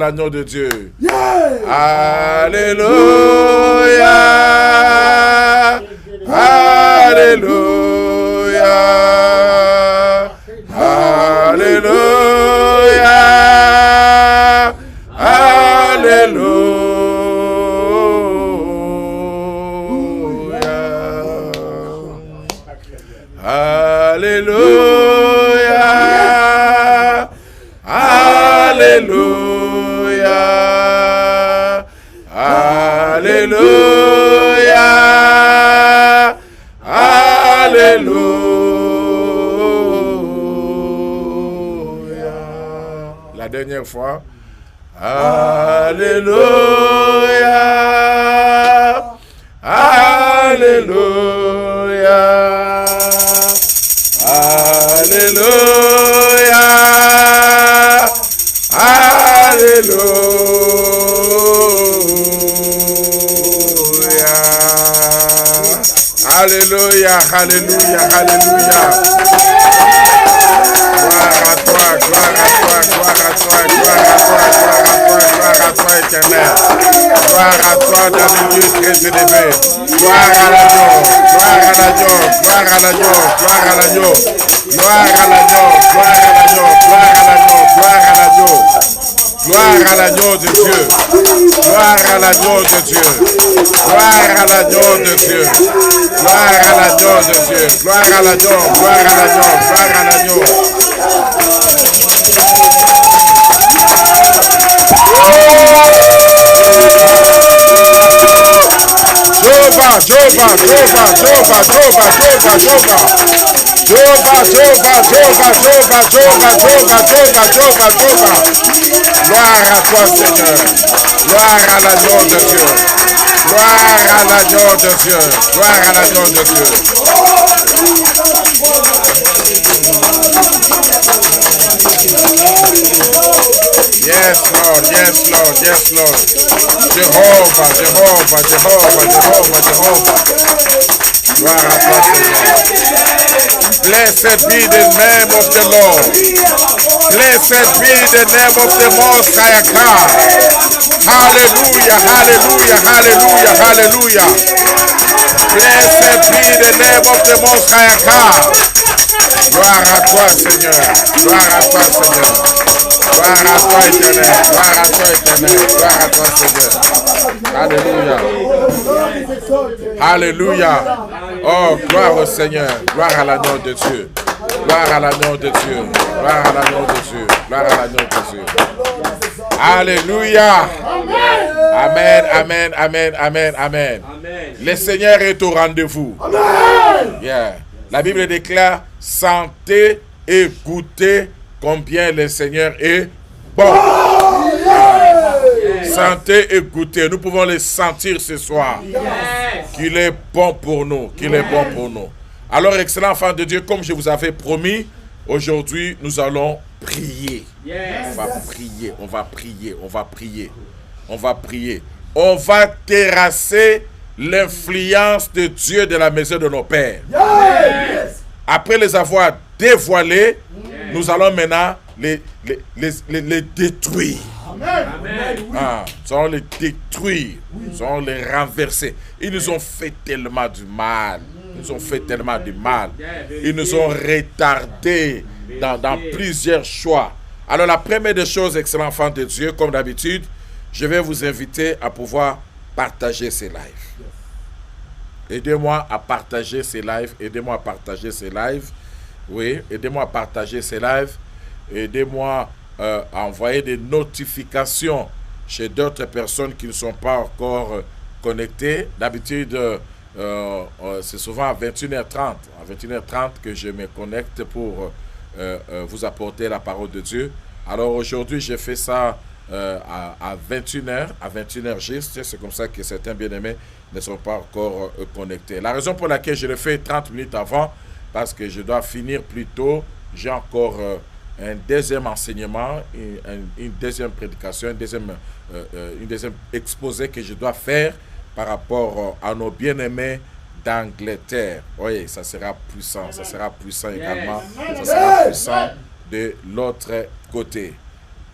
L'agneau de Dieu. Alléluia. Alléluia. Alléluia. Alléluia. Alléluia. Alléluia. Alléluia, Alléluia. La dernière fois. Alléluia, Alléluia, Alléluia, Alléluia. Alléluia, Alléluia, Alléluia. Gloire à toi, gloire à toi, gloire à toi, gloire à toi, gloire à toi, éternel. Gloire à toi dans les lieux très élevés. Gloire à l'agneau, gloire à l'agneau, gloire à l'agneau, gloire à l'agneau, gloire à l'agneau, gloire à l'agneau, gloire à l'agneau, gloire à l'agneau. Gloire à l'agneau de Dieu. Gloire à l'agneau de Dieu. Gloire à l'agneau de Dieu. Gloire à l'agneau de Dieu. Gloire à l'agneau. Gloire à l'agneau. Gloire à l'agneau. Jehovah, Jehovah, Jehovah, Jehovah, Jehovah, Jehovah, Jehovah. Jehovah, Jehovah, Jehovah, Jehovah, Jehovah, Jehovah, Jehovah, Jehovah, Jehovah. Gloire à toi, Seigneur. Gloire à l'agneau de Dieu. Gloire à l'agneau de Dieu. Gloire à l'agneau de Dieu. Yes, Lord, yes, Lord, yes, Lord. Jehovah, Jehovah, Jehovah, Jehovah, Jehovah. Gloire à toi, Seigneur. Blessed be the name of the Lord. Blessed be the name of the Most High God. Hallelujah, hallelujah, hallelujah, hallelujah. Blessed be the name of the Most High God. Gloire à toi, Seigneur. Gloire à toi, Seigneur. Gloire à toi, éternel. Gloire à toi, éternel. Gloire à toi, Seigneur. Alléluia. Alléluia. Oh, gloire au Seigneur. Gloire à l'agneau de Dieu. Gloire à l'agneau de Dieu. Gloire à l'agneau de Dieu. Gloire à l'agneau de Dieu. Alléluia. Amen, amen, amen, amen, amen. Le Seigneur est au rendez-vous. Amen. Yeah. La Bible déclare, sentez et goûtez combien le Seigneur est bon. Sentez et goûtez. Nous pouvons le sentir ce soir. Qu'il est bon pour nous. Qu'il est bon pour nous. Alors, excellent enfant de Dieu, comme je vous avais promis, aujourd'hui, nous allons prier. On va prier, on va prier, on va prier. On va prier. On va terrasser l'influence de Dieu de la maison de nos pères. Après les avoir dévoilés, nous allons maintenant les détruire. Nous allons les détruire. Nous allons les renverser. Ils nous ont fait tellement du mal. Ils nous ont fait tellement du mal. Ils nous ont retardés dans plusieurs choix. Alors la première des choses, excellent enfant de Dieu, comme d'habitude, je vais vous inviter à pouvoir partager ces lives. Aidez-moi à partager ces lives. Aidez-moi à partager ces lives. Oui, aidez-moi à partager ces lives. Aidez-moi à envoyer des notifications chez d'autres personnes qui ne sont pas encore connectées. D'habitude, c'est souvent à 21h30. À 21h30 que je me connecte pour vous apporter la parole de Dieu. Alors aujourd'hui, j'ai fait ça à 21h, à 21h juste. C'est comme ça que certains bien-aimés ne sont pas encore connectés. La raison pour laquelle je le fais 30 minutes avant, parce que je dois finir plus tôt. J'ai encore un deuxième enseignement, une deuxième prédication, une deuxième exposé que je dois faire par rapport à nos bien-aimés d'Angleterre. Oui, ça sera puissant également. Ça sera puissant de l'autre côté.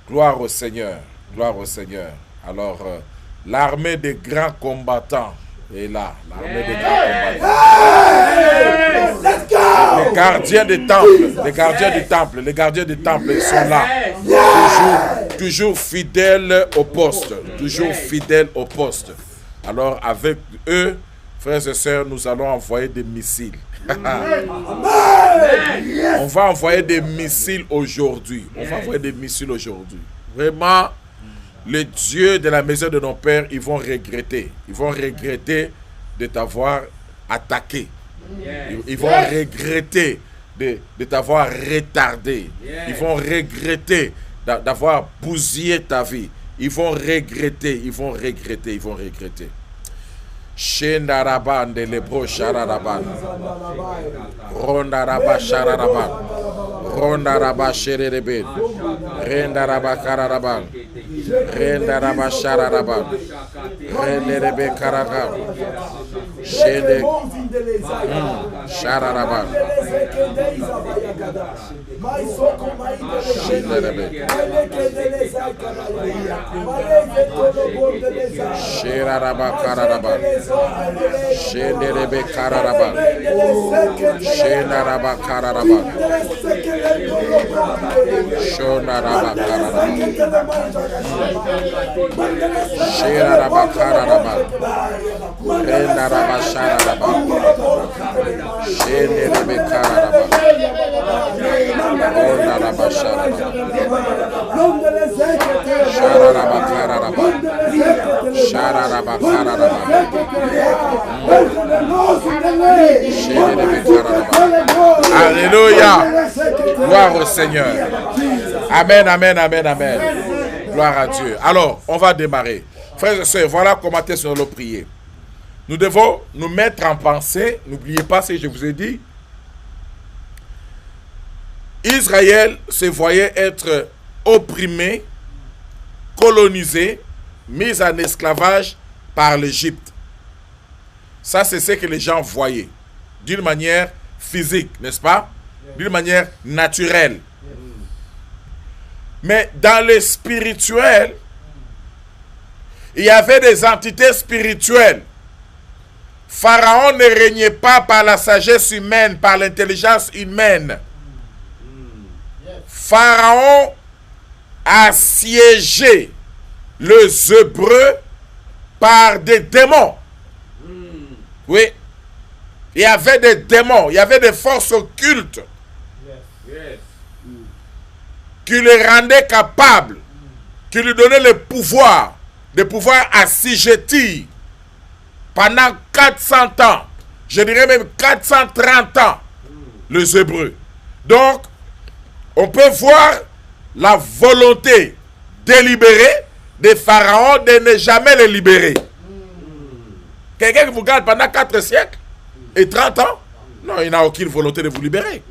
Gloire au Seigneur, gloire au Seigneur. Alors, l'armée des grands combattants est là. L'armée des grands combattants. Les gardiens des temples, les gardiens du temple, ils sont là. Toujours fidèles au poste. Toujours fidèles au poste. Alors, avec eux, frères et sœurs, nous allons envoyer des missiles. On va envoyer des missiles aujourd'hui. Vraiment, les dieux de la maison de nos pères, ils vont regretter. Ils vont regretter de t'avoir attaqué. Ils vont regretter de t'avoir retardé. Ils vont regretter d'avoir bousillé ta vie. Ils vont regretter. Shendaraban de lebro shararaban. Rondaraba shararaban. Rondaraba shererebe. Rendaraba kararaban. Rendaraba shararaban. Renderebe kararaban. Shende shararaban. Shenderebe. Sheraraba kararaban. Shenderebe kararaban. Shenaraba kararaban. Shonaraba kararaban. Sheraraba kararaban. Renaraba shararaban. Shenderebe kararaban. Ronaraba shararaban. Shararaba kararaban. Shararaba kararaban. Alléluia. Gloire au Seigneur. Amen, amen, amen, amen. Gloire à Dieu. Alors, on va démarrer. Frères et sœurs, voilà comment est-ce que nous allons prier. Nous devons nous mettre en pensée. N'oubliez pas ce que je vous ai dit. Israël se voyait être opprimé, colonisé, mis en esclavage par l'Égypte. Ça, c'est ce que les gens voyaient. D'une manière physique, n'est-ce pas? D'une manière naturelle. Mais dans le spirituel, il y avait des entités spirituelles. Pharaon ne régnait pas par la sagesse humaine, par l'intelligence humaine. Pharaon assiégeait les Hébreux par des démons. Oui. Il y avait des démons, il y avait des forces occultes qui les rendaient capables, qui lui donnaient le pouvoir de pouvoir assujettir pendant 400 ans, je dirais même 430 ans, les Hébreux. Donc, on peut voir la volonté délibérée des pharaons de ne jamais les libérer. Quelqu'un qui vous garde pendant 4 siècles et 30 ans, non, il n'a aucune volonté de vous libérer.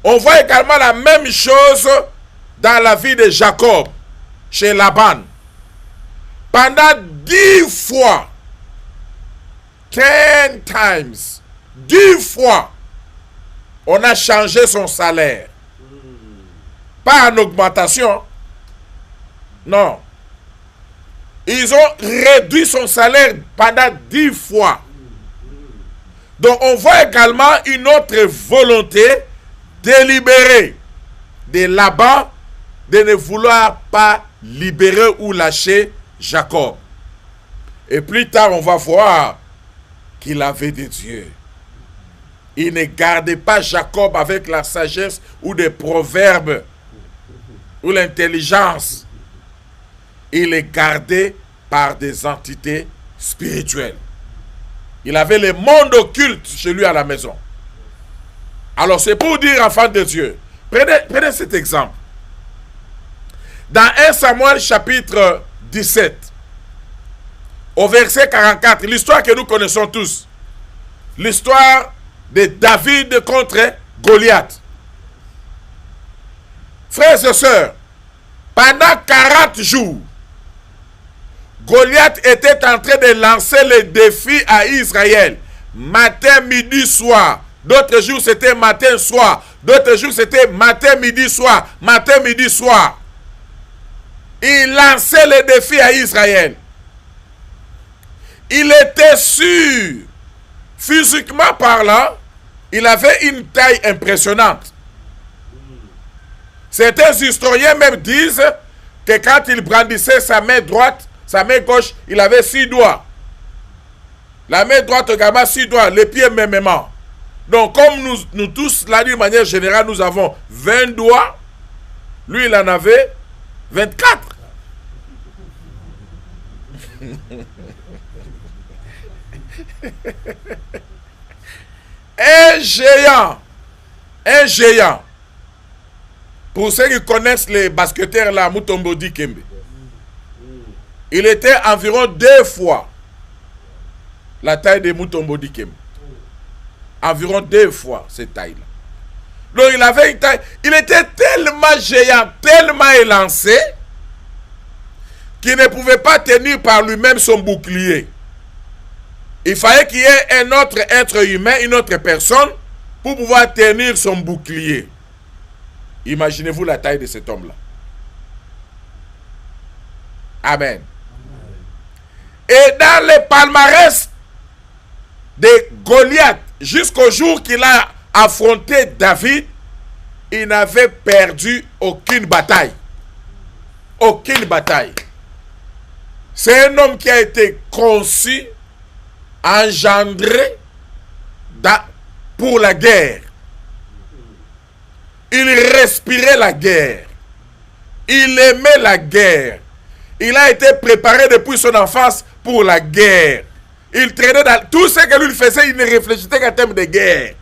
On voit également la même chose dans la vie de Jacob, chez Laban. Pendant 10 fois, 10 times, 10 fois, on a changé son salaire. Pas en augmentation. Non. Ils ont réduit son salaire pendant 10 fois. Donc on voit également une autre volonté délibérée de Laban de ne vouloir pas libérer ou lâcher Jacob. Et plus tard, on va voir qu'il avait des dieux. Il ne gardait pas Jacob avec la sagesse ou des proverbes ou l'intelligence. Il est gardé par des entités spirituelles. Il avait le monde occulte chez lui à la maison. Alors c'est pour dire, enfant de Dieu, prenez cet exemple. Dans 1 Samuel chapitre 17, au verset 44, l'histoire que nous connaissons tous, l'histoire de David contre Goliath. Frères et sœurs, pendant 40 jours, Goliath était en train de lancer le défi à Israël. Matin, midi, soir. D'autres jours, c'était matin, soir. D'autres jours, c'était matin, midi, soir. Matin, midi, soir. Il lançait le défi à Israël. Il était sûr, physiquement parlant, il avait une taille impressionnante. Certains historiens même disent que quand il brandissait sa main droite, sa main gauche, il avait 6 doigts. La main droite également 6 doigts, les pieds mêmement. Donc comme nous tous, là d'une manière générale, nous avons 20 doigts, lui il en avait 24. Un géant. Pour ceux qui connaissent les basketteurs là, Mutombo Dikembe, il était environ 2 fois la taille de Mutombo Dikembe. Environ 2 fois cette taille-là. Donc il avait une taille, il était tellement géant, tellement élancé, qu'il ne pouvait pas tenir par lui-même son bouclier. Il fallait qu'il y ait un autre être humain, une autre personne, pour pouvoir tenir son bouclier. Imaginez-vous la taille de cet homme-là. Amen. Et dans le palmarès de Goliath, jusqu'au jour qu'il a affronté David, il n'avait perdu aucune bataille. Aucune bataille. C'est un homme qui a été conçu, engendré pour la guerre. Il respirait la guerre. Il aimait la guerre. Il a été préparé depuis son enfance pour la guerre. Il traînait dans tout ce que lui faisait, il ne réfléchissait qu'en termes de guerre.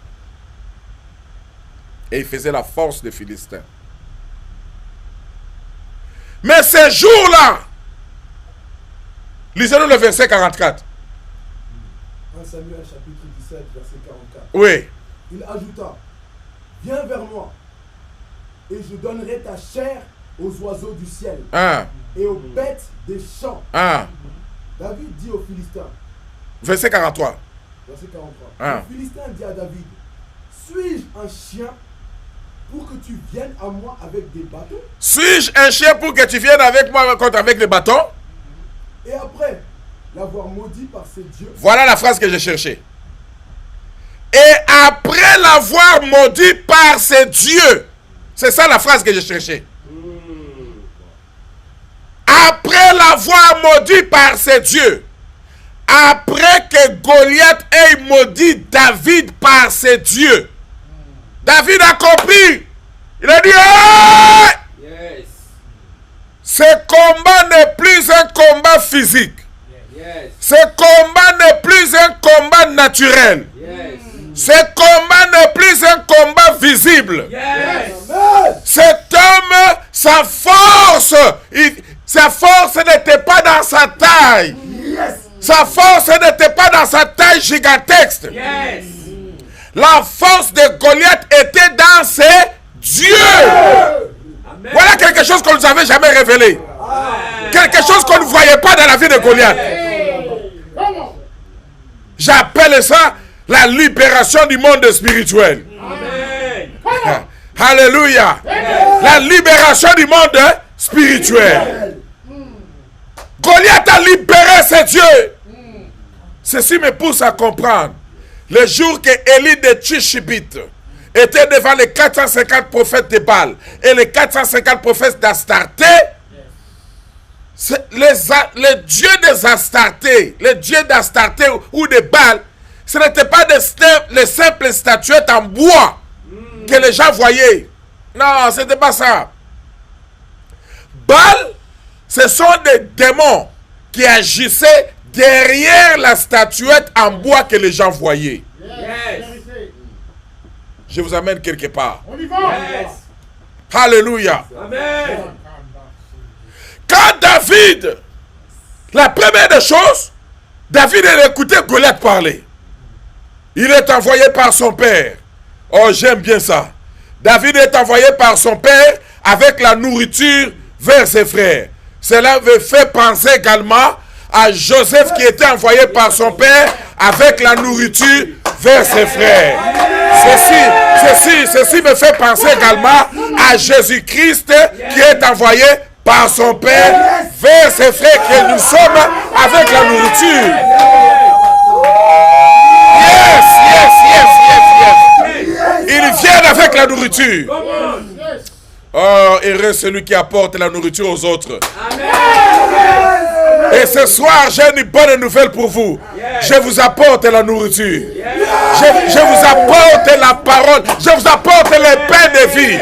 Et il faisait la force des Philistins. Mais ce jour-là, lisez-nous le verset 44. 1 Samuel chapitre 17, verset 44. Oui. Il ajouta, viens vers moi, et je donnerai ta chair aux oiseaux du ciel et aux bêtes des champs. David dit aux Philistins. Verset 43. Verset 43. Le Philistin dit à David, suis-je un chien pour que tu viennes à moi avec des bâtons? Suis-je un chien pour que tu viennes avec moi contre avec des bâtons? Et après l'avoir maudit par ses dieux. Voilà la phrase que j'ai cherchée. Et après l'avoir maudit par ses dieux. C'est ça la phrase que j'ai cherchée. Après l'avoir maudit par ses dieux. Après que Goliath ait maudit David par ses dieux. David a compris. Il a dit, hey! Yes. Ce combat n'est plus un combat physique. Yes. Ce combat n'est plus un combat naturel. Yes. Ce combat n'est plus un combat visible. Cet homme, sa force n'était pas dans sa taille. Sa force n'était pas dans sa taille gigantesque. La force de Goliath était dans ses dieux. Voilà quelque chose qu'on ne nous avait jamais révélé. Quelque chose qu'on ne voyait pas dans la vie de Goliath. J'appelle ça la libération du monde spirituel. Alléluia. La libération du monde spirituel. Goliath a libéré ses dieux. Ceci me pousse à comprendre. Le jour que Élie de Tishbite était devant les 450 prophètes de Baal et les 450 prophètes d'Astarté, les dieux des Astarté, les dieux d'Astarté ou de Baal, ce n'étaient pas les simples statuettes en bois que les gens voyaient. Non, ce n'était pas ça. Baal, ce sont des démons qui agissaient derrière la statuette en bois que les gens voyaient. Je vous amène quelque part. On y va. Alléluia. Amen. Quand David, la première des choses, David a écouté Goliath parler. Il est envoyé par son père. Oh, j'aime bien ça. David est envoyé par son père avec la nourriture vers ses frères. Cela me fait penser également à Joseph qui était envoyé par son père avec la nourriture vers ses frères. Ceci me fait penser également à Jésus-Christ qui est envoyé par son père vers ses frères, que nous sommes avec la nourriture. Yes. Ils viennent avec la nourriture. Oh, heureux celui qui apporte la nourriture aux autres. Et ce soir, j'ai une bonne nouvelle pour vous. Je vous apporte la nourriture. Je vous apporte la parole. Je vous apporte les pains de vie.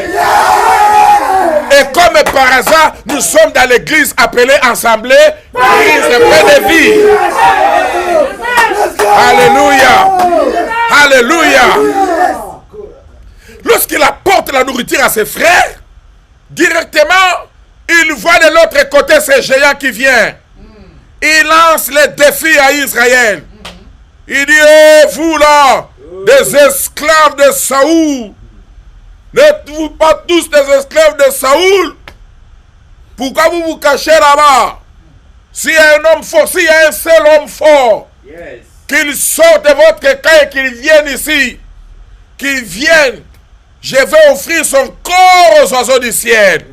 Et comme par hasard, nous sommes dans l'église appelée Assemblée, l'église de pain de vie. Alléluia. Alléluia. Lorsqu'il apporte la nourriture à ses frères, directement, il voit de l'autre côté ces géants qui viennent. Il lance les défis à Israël. Il dit, oh, vous là, des esclaves de Saoul, n'êtes-vous pas tous des esclaves de Saoul? Pourquoi vous vous cachez là-bas? S'il y a un homme fort, s'il y a un seul homme fort, qu'il sorte de votre camp et qu'il vienne ici, qu'il vienne, je vais offrir son corps aux oiseaux du ciel.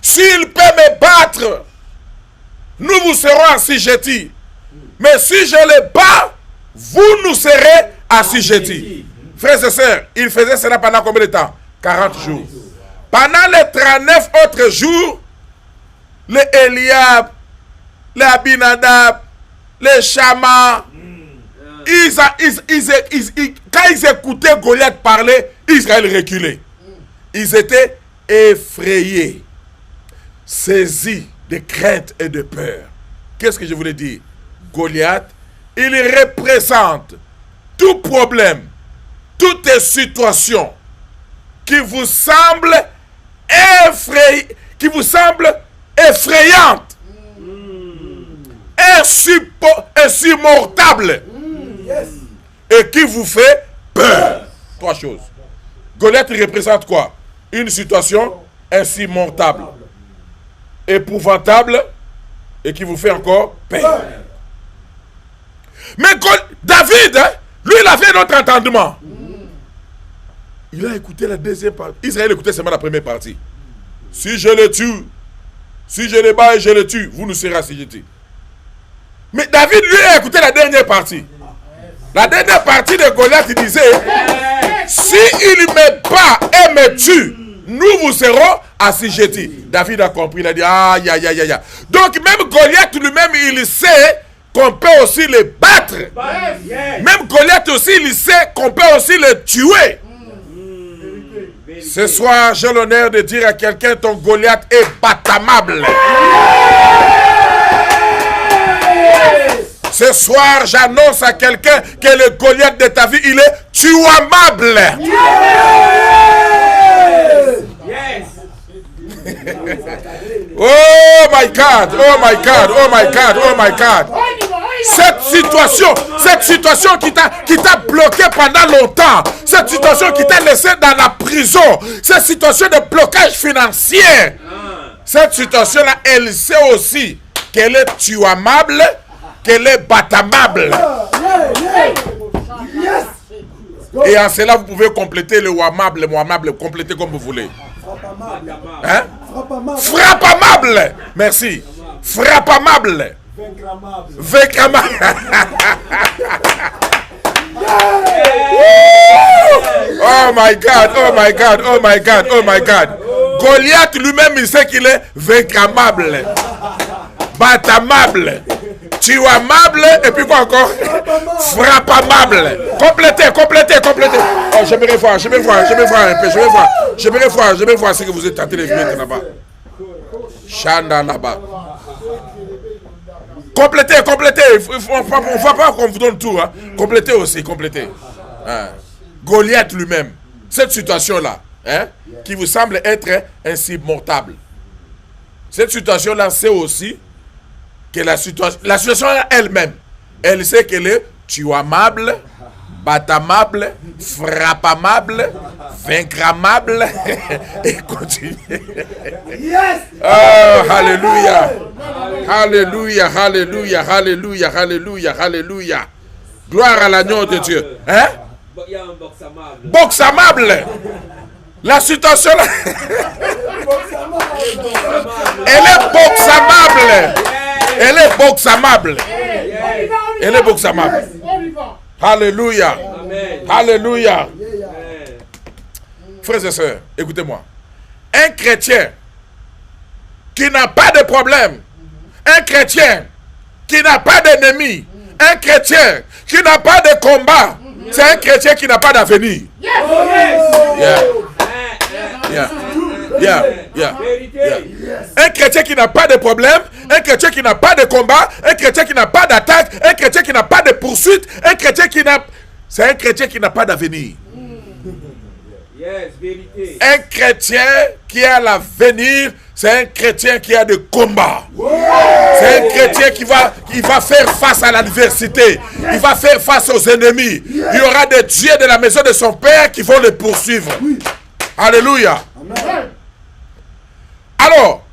S'il peut me battre, nous vous serons assujettis. Mais si je le bats, vous nous serez assujettis. Frères et sœurs, il faisait cela pendant combien de temps? 40 jours. Pendant les 39 autres jours, les Eliab, les Abinadab, les Shama, quand ils écoutaient Goliath parler, Israël reculait. Ils étaient effrayés, saisis de crainte et de peur. Qu'est-ce que je voulais dire? Goliath, il représente tout problème, toute situation qui vous semble effrayante, insurmontable, et qui vous fait peur. Trois choses. Goliath représente quoi? Une situation insurmontable, épouvantable, et qui vous fait encore peur. Mais David, lui, il avait un autre entendement. Il a écouté la deuxième partie. Israël écoutait seulement la première partie. Si je le tue, si je le bats et je le tue, vous nous serez assujettis. Mais David, lui, a écouté la dernière partie. La dernière partie de Goliath, il disait, si il me bat et me tue, nous vous serons assujettis. David a compris, il a dit, aïe, aïe, aïe, aïe. Donc même Goliath lui-même, il sait qu'on peut aussi le battre. Même Goliath aussi, il sait qu'on peut aussi le tuer. Ce soir, j'ai l'honneur de dire à quelqu'un, ton Goliath est batamable. Ce soir, j'annonce à quelqu'un que le Goliath de ta vie, il est tuamable. Oh my God, oh my God, oh my God, oh my God. Cette situation qui t'a bloqué pendant longtemps, cette situation qui t'a laissé dans la prison, cette situation de blocage financier, cette situation-là, elle sait aussi qu'elle est tuamable, qu'elle est battamable. Et en cela, vous pouvez compléter le wamable, compléter comme vous voulez. Hein? Frappamable. Merci. Frappamable. Vaincramable. Oh my God, oh my God, oh my God, oh my God. Goliath lui-même, il sait qu'il est vaincramable, battamable, tuamable, et puis quoi encore? Frappamable. Complétez. Oh, j'aimerais voir un peu, j'aimerais voir ce que vous êtes en train de mettre là-bas. Chanda là-bas. Complétez. On ne va pas qu'on vous donne tout. Hein. Complétez aussi. Hein. Goliath lui-même, cette situation-là, hein, qui vous semble être insurmontable. Cette situation-là sait aussi que la situation elle-même, elle sait qu'elle est tuamable, battamable, frappamable, vaincramable, et continue. Oh, alléluia. Alléluia. Gloire à l'agneau de Dieu. Hein? Boxamable. La situation là. Elle est boxamable. Alléluia. Alléluia. Frères et sœurs, écoutez-moi. Un chrétien qui n'a pas de problème, un chrétien qui n'a pas d'ennemi, un chrétien qui n'a pas de combat, c'est un chrétien qui n'a pas d'avenir. Un chrétien qui n'a pas de problème, un chrétien qui n'a pas de combat, un chrétien qui n'a pas d'attaque, un chrétien qui n'a pas de poursuite, un chrétien qui n'a... C'est un chrétien qui n'a pas d'avenir. Un chrétien qui a l'avenir, c'est un chrétien qui a de combat. C'est un chrétien qui va faire face à l'adversité. Il va faire face aux ennemis. Il y aura des dieux de la maison de son père qui vont le poursuivre. Alléluia. Amen. Alors,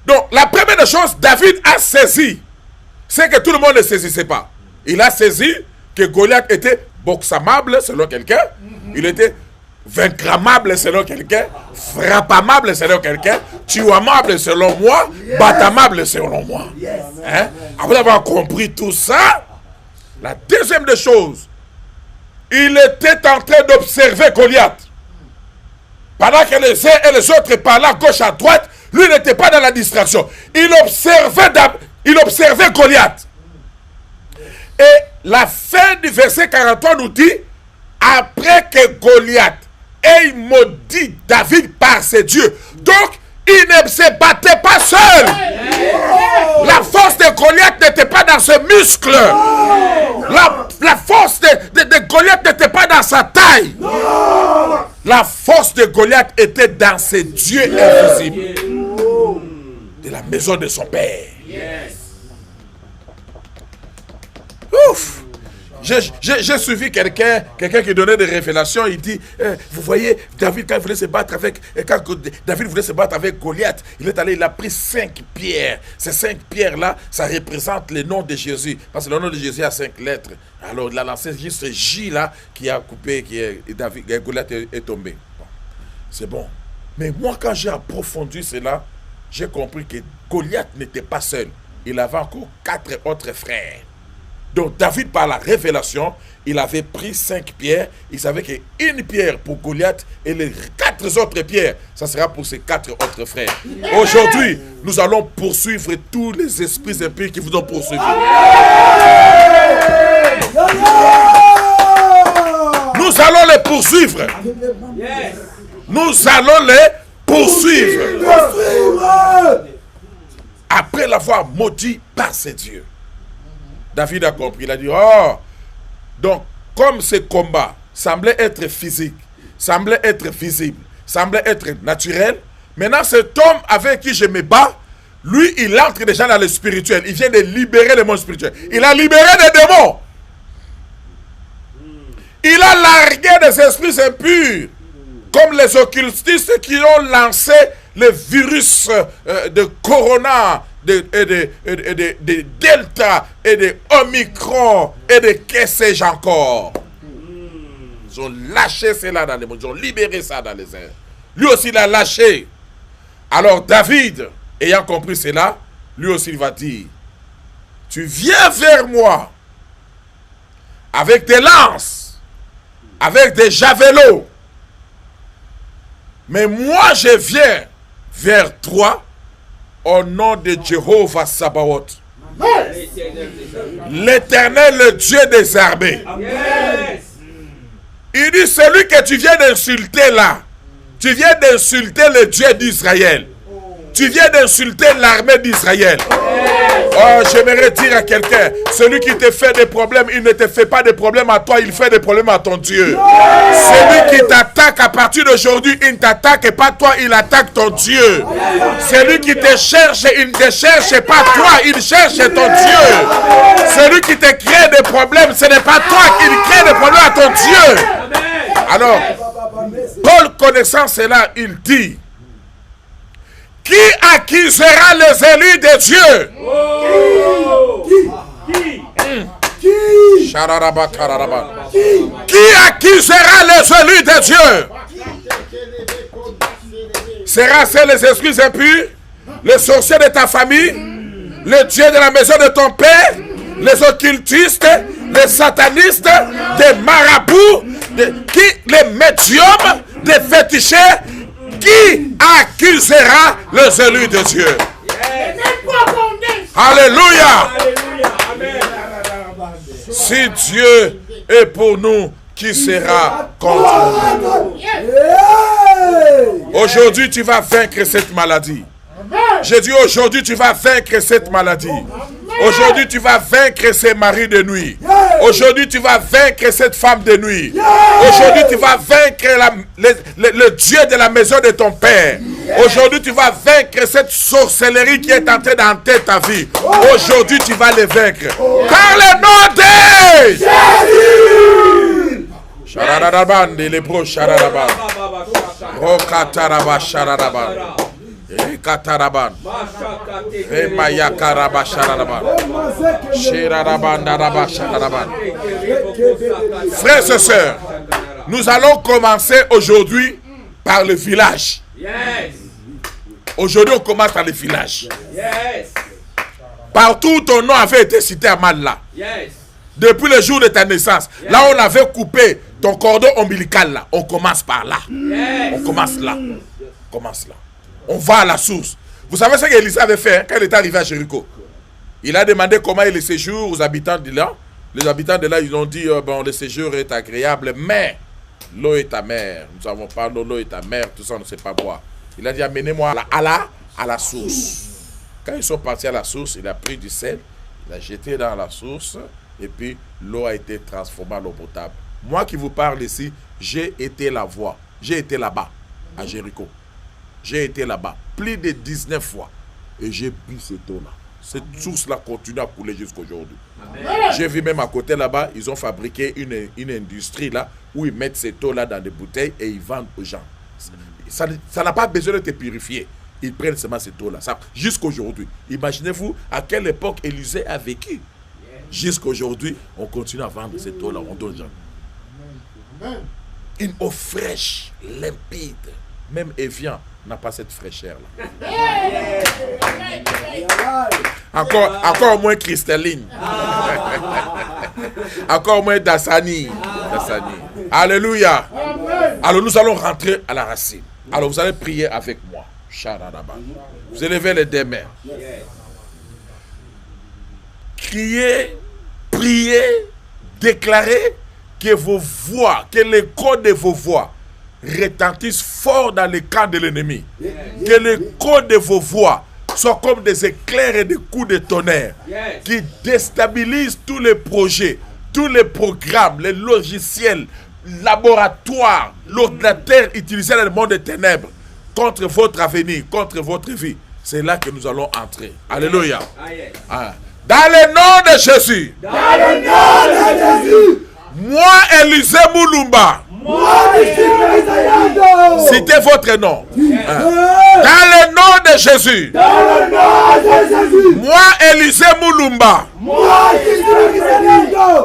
donc la première chose, David a saisi, c'est que tout le monde ne saisissait pas. Il a saisi que Goliath était boxamable selon quelqu'un, il était vaincramable selon quelqu'un, frappamable selon quelqu'un, tuamable selon moi, battamable selon moi. Hein? Après avoir compris tout ça, la deuxième des choses, il était en train d'observer Goliath. Pendant que les uns et les autres parlaient à gauche à droite, lui n'était pas dans la distraction. Il observait Goliath. Et la fin du verset 43 nous dit, après que Goliath ait maudit David par ses dieux. Donc, il ne se battait pas seul. La force de Goliath n'était pas dans ses muscles. La force de Goliath n'était pas dans sa taille. La force de Goliath était dans ses dieux invisibles. De la maison de son père. Ouf! J'ai suivi quelqu'un qui donnait des révélations. Il dit, vous voyez, David, quand David voulait se battre avec Goliath, il a pris 5 pierres. Ces 5 pierres-là, ça représente le nom de Jésus. Parce que le nom de Jésus a 5 lettres. Alors, il a lancé juste ce J-là qui a coupé, Goliath est tombé. Bon, c'est bon. Mais moi, quand j'ai approfondi cela, j'ai compris que Goliath n'était pas seul. Il avait encore 4 autres frères. Donc David, par la révélation, il avait pris 5 pierres. Il savait qu'une pierre pour Goliath et les 4 autres pierres, ça sera pour ses 4 autres frères. Aujourd'hui, nous allons poursuivre tous les esprits impies qui vous ont poursuivi. Nous allons les poursuivre. Nous allons les poursuivre. Après l'avoir maudit par ses dieux. David a compris. Il a dit, oh, donc, comme ce combat semblait être physique, semblait être visible, semblait être naturel, maintenant cet homme avec qui je me bats, lui, il entre déjà dans le spirituel. Il vient de libérer le monde spirituel. Il a libéré des démons. Il a largué des esprits impurs. Comme les occultistes qui ont lancé le virus de Corona, de Delta et de Omicron et de que sais-je encore. Ils ont lâché cela dans les mondes. Ils ont libéré ça dans les airs. Lui aussi l'a lâché. Alors David, ayant compris cela, lui aussi il va dire, tu viens vers moi avec des lances, avec des javelots, mais moi je viens vers toi au nom de Jéhovah Sabaoth, l'Éternel, le Dieu des armées. Il dit, celui que tu viens d'insulter là, tu viens d'insulter le Dieu d'Israël. Tu viens d'insulter l'armée d'Israël. Oh, j'aimerais dire à quelqu'un, celui qui te fait des problèmes, il ne te fait pas des problèmes à toi, il fait des problèmes à ton Dieu. Celui qui t'attaque à partir d'aujourd'hui, il ne t'attaque pas toi, il attaque ton Dieu. Celui qui te cherche, il ne te cherche pas toi, il cherche ton Dieu. Celui qui te crée des problèmes, ce n'est pas toi, il crée des problèmes à ton Dieu. Alors, Paul connaissant cela, il dit, qui accusera les élus de Dieu? Qui accusera les élus de Dieu? Sera-ce les esprits impurs, les sorciers de ta famille, le Dieu de la maison de ton père, les occultistes, les satanistes, les marabouts, les médiums, les féticheurs? Qui accusera les élus de Dieu? Alléluia. Si Dieu est pour nous, qui sera contre nous? Aujourd'hui, tu vas vaincre cette maladie. J'ai dit aujourd'hui, tu vas vaincre cette maladie. Aujourd'hui, tu vas vaincre ces maris de nuit. Aujourd'hui, tu vas vaincre cette femme de nuit. Aujourd'hui, tu vas vaincre le Dieu de la maison de ton père. Aujourd'hui, tu vas vaincre cette sorcellerie qui est en train d'hanter ta vie. Aujourd'hui, tu vas les vaincre. Par le nom de Jésus. Shararaban, les bros, Shararaban. Rokataraba, Shararaban. Kataraban, Emayakaraba Sharaban, Shiraraban Daraba Sharaban. Frères et sœurs, nous allons commencer aujourd'hui par le village. Aujourd'hui, on commence par le village. Partout où ton nom avait été cité à Malla. Depuis le jour de ta naissance, là on avait coupé ton cordon ombilical là. On commence par là. On commence là. On commence là. On va à la source. Vous savez ce qu'Élisée avait fait quand il est arrivé à Jéricho? Il a demandé comment est le séjour aux habitants de là. Les habitants de là, ils ont dit, bon, le séjour est agréable, mais l'eau est amère. Nous n'avons pas l'eau est amère, tout ça, on ne sait pas boire. Il a dit, amenez-moi à la source. Quand ils sont partis à la source, il a pris du sel, il a jeté dans la source, et puis l'eau a été transformée en eau potable. Moi qui vous parle ici, j'ai été la voie. J'ai été là-bas, à Jéricho. J'ai été là-bas plus de 19 fois et j'ai bu cette eau-là. Cette source-là continue à couler jusqu'aujourd'hui. J'ai vu même à côté là-bas, ils ont fabriqué une industrie là où ils mettent cette eau-là dans des bouteilles et ils vendent aux gens. Ça n'a pas besoin de te purifier. Ils prennent seulement cette eau-là. Jusqu'aujourd'hui. Imaginez-vous à quelle époque Élisée a vécu. Jusqu'aujourd'hui, on continue à vendre cette eau-là. On donne aux gens. Une eau fraîche, limpide. Même Evian n'a pas cette fraîcheur-là. Encore moins cristalline. Encore moins Dasani. Alléluia. Alors nous allons rentrer à la racine. Alors vous allez prier avec moi. Vous élevez les deux mains. Criez, priez, déclarez que vos voix, que l'écho de vos voix retentissent fort dans le camp de l'ennemi. Que l'écho de vos voix sont comme des éclairs et des coups de tonnerre qui déstabilisent tous les projets, tous les programmes, les logiciels, laboratoires, l'ordinateur utilisé dans le monde des ténèbres contre votre avenir, contre votre vie. C'est là que nous allons entrer. Alléluia. Dans le nom de Jésus. Dans le nom de Jésus. Moi, Élisée Moulumba. Citez votre nom. Dans le nom de Jésus. Dans le nom de Jésus. Moi, Élisée Moulumba. Moi,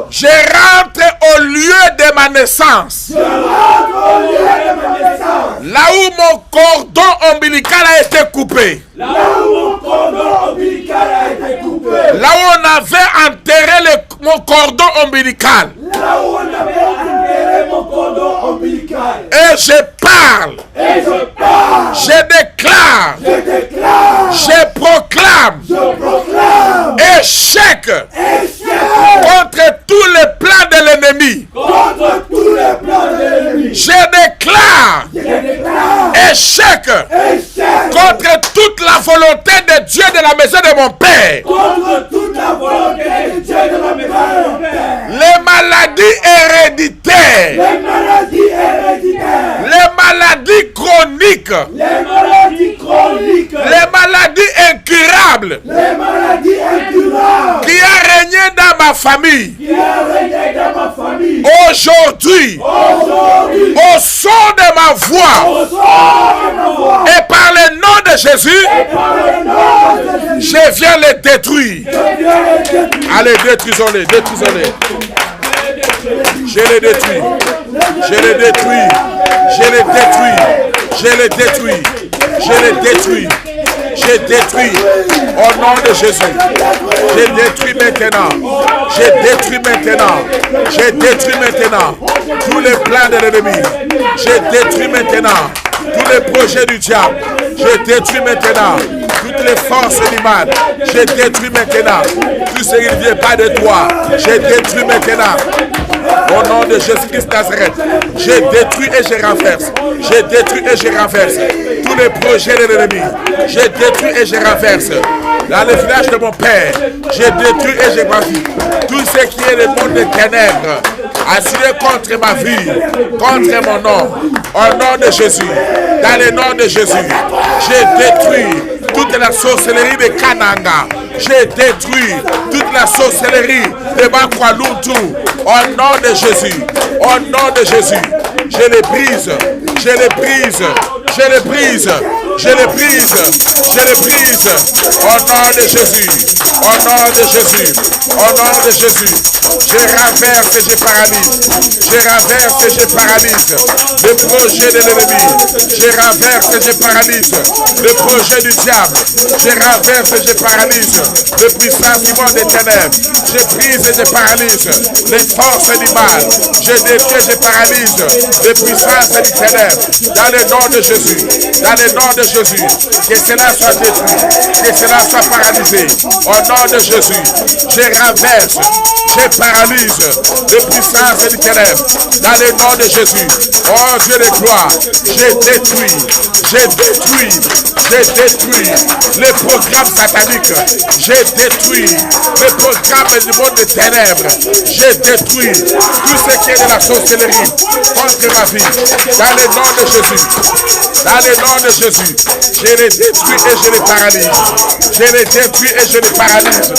je rentre au lieu de ma naissance. Je rentre au lieu de ma naissance. Là où mon cordon ombilical a été coupé. Là où mon cordon ombilical a été coupé. Là où on avait enterré mon cordon ombilical. Là où on avait enterré mon cordon ombilical. Et je parle. Et je parle. Je déclare. Je déclare. Je proclame. Je proclame. Échec. Échec. Contre tous les plans de l'ennemi. Contre tous les plans de l'ennemi. Je déclare. Je déclare. Échec. Échec. Contre toute la volonté de Dieu de la maison de mon Père. Contre toute la volonté de Dieu de la maison de mon Père. Les maladies héréditaires. Les maladies héréditaires. Les maladies chroniques. Les maladies chroniques. Les maladies incurables. Les maladies incurables. Qui a régné dans ma famille. Qui a régné dans ma famille. Aujourd'hui. Aujourd'hui. Au son de ma voix. Au son de ma voix. Et par le nom de Jésus. Et par le nom de Jésus. Je viens les détruire. Je viens les détruire. Allez, détruisons-les, détruisons-les. Je les détruis. Je les détruis. Je les détruis. Je les détruis. Je les détruis. Je détruis au nom de Jésus. Je détruis maintenant. Je détruis maintenant. Je détruis maintenant tous les plans de l'ennemi. Je détruis maintenant tous les projets du diable. Je détruis maintenant toutes les forces du mal. Je détruis maintenant tout ce qui ne vient pas de toi. Je détruis maintenant. Au nom de Jésus-Christ Nazareth, je détruis et je renverse. Je détruis et je renverse tous les projets de l'ennemi. Je détruis et je renverse. Dans le village de mon Père, je détruis et je bafie tout ce qui est le monde des ténèbres, assuré contre ma vie, contre mon nom. Au nom de Jésus, dans le nom de Jésus, je détruis toute la sorcellerie de Kananga. J'ai détruit toute la sorcellerie de Bakwaluntu. Au nom de Jésus. Au nom de Jésus. Je les brise. Je les brise. Je les brise. Je les brise. Je les brise. Au nom de Jésus. Au nom de Jésus. Au nom de Jésus. Je renverse et je paralyse. Je renverse et je paralyse le projet de l'ennemi. Je renverse et je paralyse le projet du diable. Je renverse et je paralyse le puissance du monde des ténèbres. Je brise et je paralyse les forces du mal. Je détruis et je paralyse les puissances du ténèbres. Dans le nom de Jésus. Dans le nom de Jésus. Que cela soit détruit. Que cela soit paralysé. Au nom de Jésus. Je renverse. Je paralyse les puissances du ténèbres. Dans le nom de Jésus. Oh Dieu de gloire. Je détruis. Je détruis. Je détruis les programmes sataniques. J'ai détruit les programmes du monde des ténèbres. J'ai détruit tout ce qui est de la sorcellerie contre ma vie. Dans le nom de Jésus. Dans le nom de Jésus. Je les détruis et je les paralyse. Je les détruis et je les paralyse.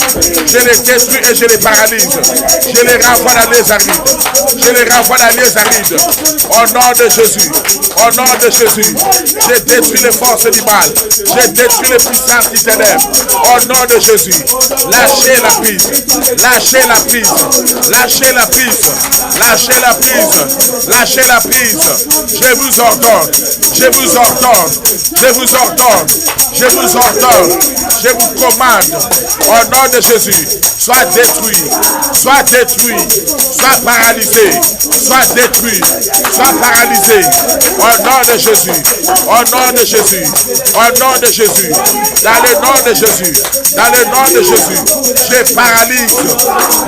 Je les détruis et je les paralyse. Je les renvoie dans les arides. Je les renvoie dans les arides. Au nom de Jésus. Au nom de Jésus. Je détruis les forces du mal. Je détruis les puissances du ténèbre. Au nom de Jésus. Lâchez la prise. Lâchez la prise. Lâchez la prise. Lâchez la prise. Lâchez la prise. Je vous ordonne. Je vous ordonne. Je vous ordonne. Je vous ordonne. Je vous commande. Au nom de Jésus. Sois détruit. Sois détruit. Sois paralysé. Sois détruit. Sois paralysé. Au nom de Jésus. Au nom de Jésus. Au nom de Jésus. Dans le nom de Jésus. Dans le nom de Jésus. Je paralyse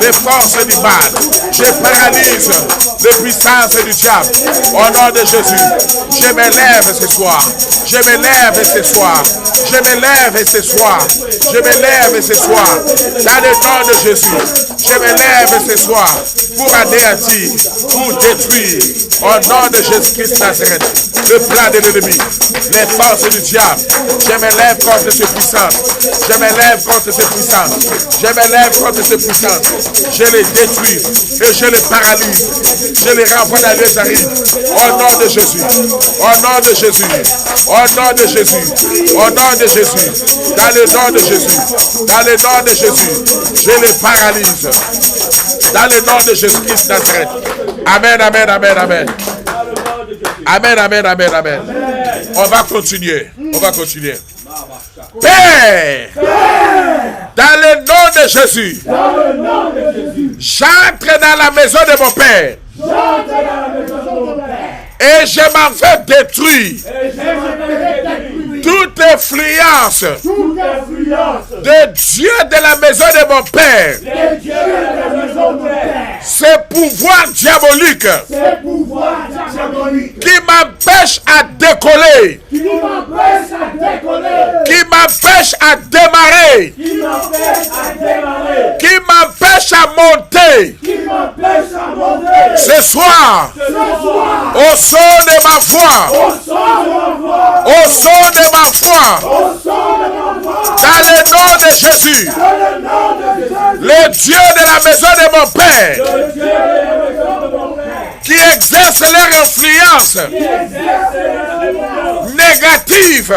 les forces du mal. Je paralyse les puissances du diable. Au nom de Jésus. Je me lève ce soir. Je me lève ce soir. Je me lève ce soir. Je me lève ce soir. Dans le nom de Jésus. Je me lève ce soir pour anéantir, pour détruire, au nom de Jésus-Christ Nazareth, le plan de l'ennemi, les forces du diable. Je me lève contre ces puissances. Je me lève contre ces puissances. Je me lève contre ces puissances. Je les détruis et je les paralyse. Je les renvoie dans les arrives. Au nom de Jésus. Au nom de Jésus. Au nom de Jésus. Au nom de Jésus. Dans le nom de Jésus. Dans le nom de Jésus. Je les paralyse. Dans le nom de Jésus-Christ Nazareth. Amen, amen, amen, amen. Amen, amen, amen, amen. On va continuer. On va continuer. Père, dans le nom de Jésus, j'entre dans la maison de mon Père. Et je m'en vais détruire toute influence de Dieu de la maison de mon Père. Ces pouvoirs diaboliques qui m'empêchent à décoller, qui m'empêchent à démarrer, qui m'empêchent à monter. Ce soir, au son de ma voix, au son de ma voix, dans le nom de Jésus, le Dieu de la maison de mon Père, qui exerce leur influence négative,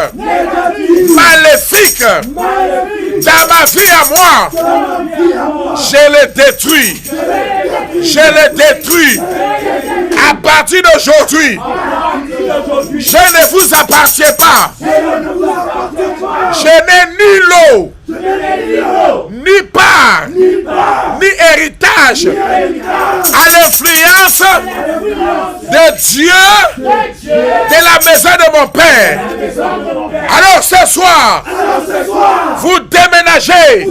maléfique, dans ma vie à moi, je les détruis. Je les détruis. À partir d'aujourd'hui, je ne vous appartiens pas. Je n'ai ni l'eau, ni part, ni héritage à l'influence de Dieu de la maison de mon Père. Alors ce soir, vous déménagez,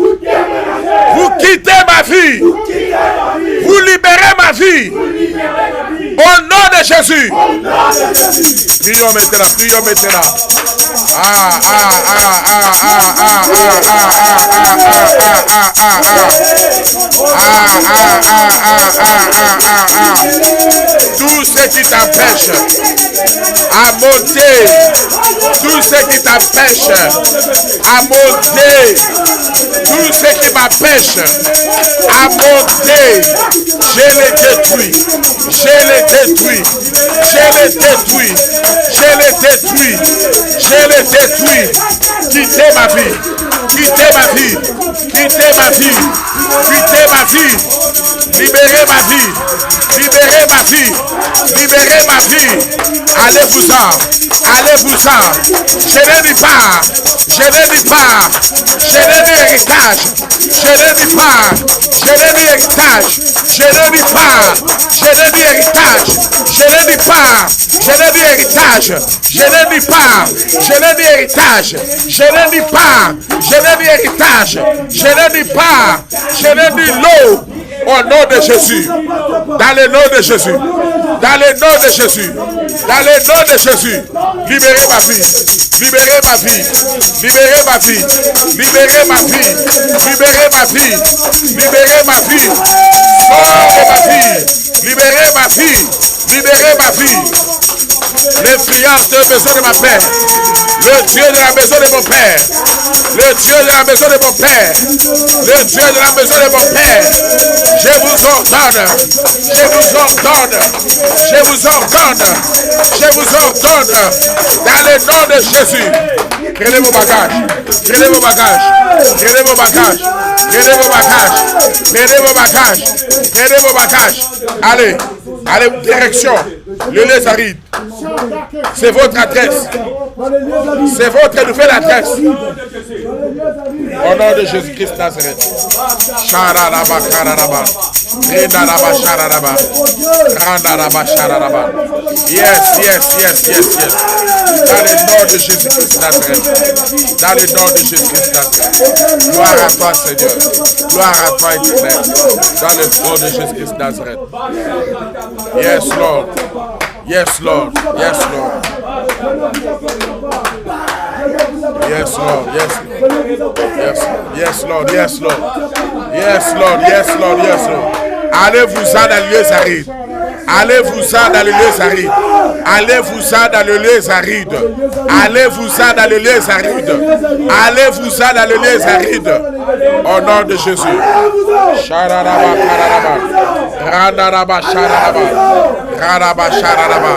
vous quittez ma vie, vous libérez ma vie. Au nom de Jésus. Prions maintenant, prions maintenant. Tout ce qui t'empêche à monter, tout ce qui t'empêche à monter, tout ce qui m'empêche à monter, je les détruis, je les détruis, je les détruis, je les détruis, je les détruis. Quittez ma vie, quittez ma vie, quittez ma vie, quittez ma vie, libérez ma vie, libérez ma vie, libérez ma vie. Allez-vous-en, allez-vous-en. Je n'ai ni part, je n'ai ni part, je n'ai ni héritage, je n'ai ni part, je n'ai ni héritage, je n'ai ni part, je n'ai ni héritage, je n'ai ni part, je n'ai ni héritage, je n'ai ni part, je n'ai ni héritage, je n'ai ni part, je n'ai ni héritage, je n'ai ni part, je n'ai ni l'eau. Au nom de Jésus, dans le nom de Jésus, dans le nom de Jésus, dans le nom de Jésus, libérez ma vie, libérez ma vie, libérez ma vie, libérez ma vie, libérez ma vie, libérez ma vie, sors de ma vie, libérez ma vie, libérez ma vie. L'influence de la maison de ma Père, le Dieu de la maison de mon Père, le Dieu de la maison de mon Père, le Dieu de la maison de mon Père, je vous ordonne, je vous ordonne, je vous ordonne, je vous ordonne, dans le nom de Jésus, prenez vos bagages, prenez vos bagages, prenez vos bagages, prenez vos bagages, prenez vos bagages, prenez vos bagages, allez, allez, direction, le Lézaride. C'est votre adresse. C'est votre nouvelle adresse. Au nom de Jésus-Christ Nazareth. Chararaba, chararaba. Renaraba, chararaba. Randaraba, chararaba. Yes, yes, yes, yes, yes. Dans le nom de Jésus-Christ Nazareth. Dans le nom de Jésus-Christ Nazareth. Gloire à toi, Seigneur. Gloire à toi, Éternel. Dans le nom de Jésus-Christ Nazareth. Yes, Lord. Yes, Lord. Yes, Lord. Yes, Lord. Yes, Lord. Yes, Lord. Yes, Lord. Yes, Lord. Yes, Lord. Allez-vous-en dans les lieux arides. Allez-vous-en dans les lieux arides. Allez-vous-en dans les lieux arides. Allez-vous-en dans les lieux arides. Allez-vous-en dans les lieux arides. Au nom de Jésus. Shararaba, kararaba. Randaraba, shararaba. Randaraba, shararaba.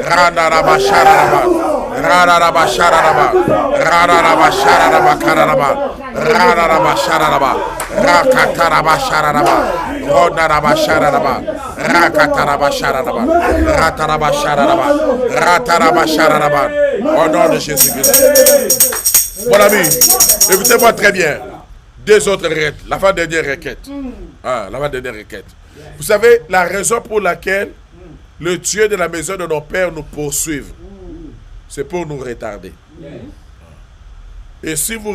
Randaraba, shararaba. Randaraba, shararaba. Randaraba, shararaba, kararaba. Randaraba, shararaba. Rakataraba, shararaba. Randaraba, shararaba. Rakataraba, shararaba. Rataraba, shararaba. Rataraba, shararaba. Au nom de Jésus-Christ. Mon ami, écoutez-moi très bien. Deux autres requêtes. L'avant-dernière requête. L'avant-dernière requête. Vous savez, la raison pour laquelle le Dieu de la maison de nos pères nous poursuit, c'est pour nous retarder. Et si vous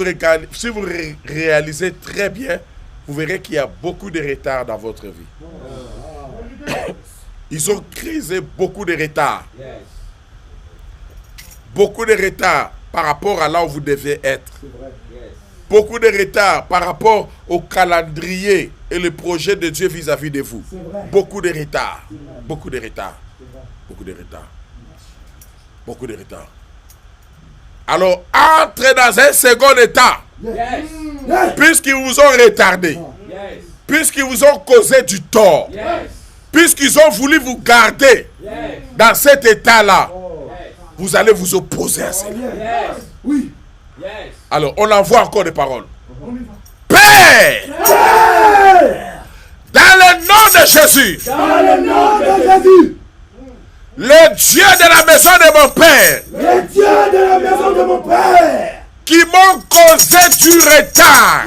réalisez très bien, vous verrez qu'il y a beaucoup de retard dans votre vie. Ils ont créé beaucoup de retard. Beaucoup de retard par rapport à là où vous devez être. Beaucoup de retard par rapport au calendrier et le projet de Dieu vis-à-vis de vous. Beaucoup de retard. Beaucoup de retard. Beaucoup de retard. Beaucoup de retard. Alors, entrez dans un second état. Puisqu'ils vous ont retardé. Puisqu'ils vous ont causé du tort. Puisqu'ils ont voulu vous garder dans cet état-là. Vous allez vous opposer à cela. Oui. Alors, on envoie encore des paroles. Père, dans le nom de Jésus, le Dieu de la maison de mon Père, qui m'ont causé du retard,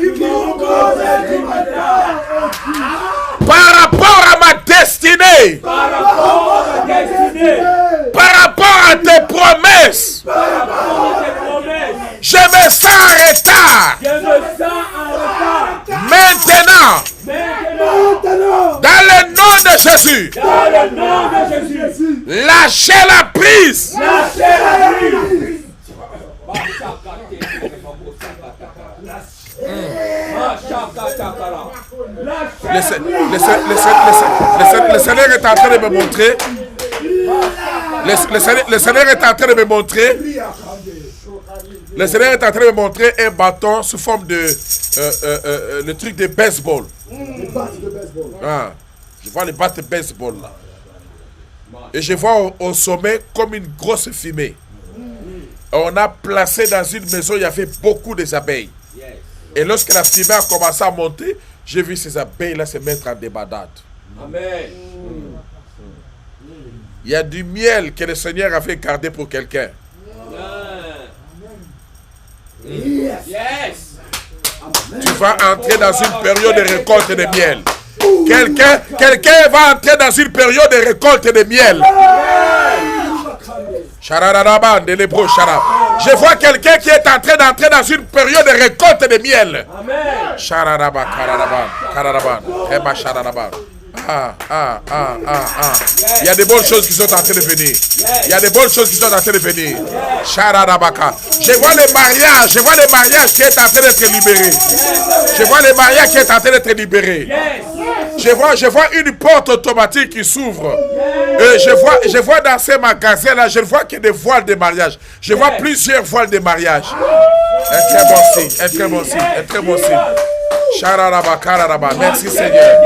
par rapport à ma destinée, par rapport à tes promesses, je me sens en retard. Maintenant, dans le nom de Jésus, lâchez la prise. Le Seigneur est en train de me montrer. Le Seigneur est en train de me montrer. Le Seigneur est en train de me montrer un bâton sous forme de le truc de baseball. Je vois les battes de baseball là. Et je vois au sommet comme une grosse fumée. On a placé dans une maison, il y avait beaucoup d'abeilles. Et lorsque la fumée a commencé à monter, j'ai vu ces abeilles-là se mettre en débandade. Amen. Il y a du miel que le Seigneur avait gardé pour quelqu'un. Yes. Tu vas entrer dans une période de récolte de miel. Quelqu'un va entrer dans une période de récolte de miel. Je vois quelqu'un qui est en train d'entrer dans une période de récolte de miel. Il y a des bonnes choses qui sont en train de venir. Il y a des bonnes choses qui sont en train de venir. Je vois le mariage. Je vois le mariage qui est en train d'être libéré. Je vois le mariage qui est en train d'être libéré. Je vois une porte automatique qui s'ouvre. Je vois dans ces magasins-là, je vois qu'il y a des voiles de mariage. Je vois plusieurs voiles de mariage. Un très bon signe, un très bon signe, un très bon signe. Merci Seigneur.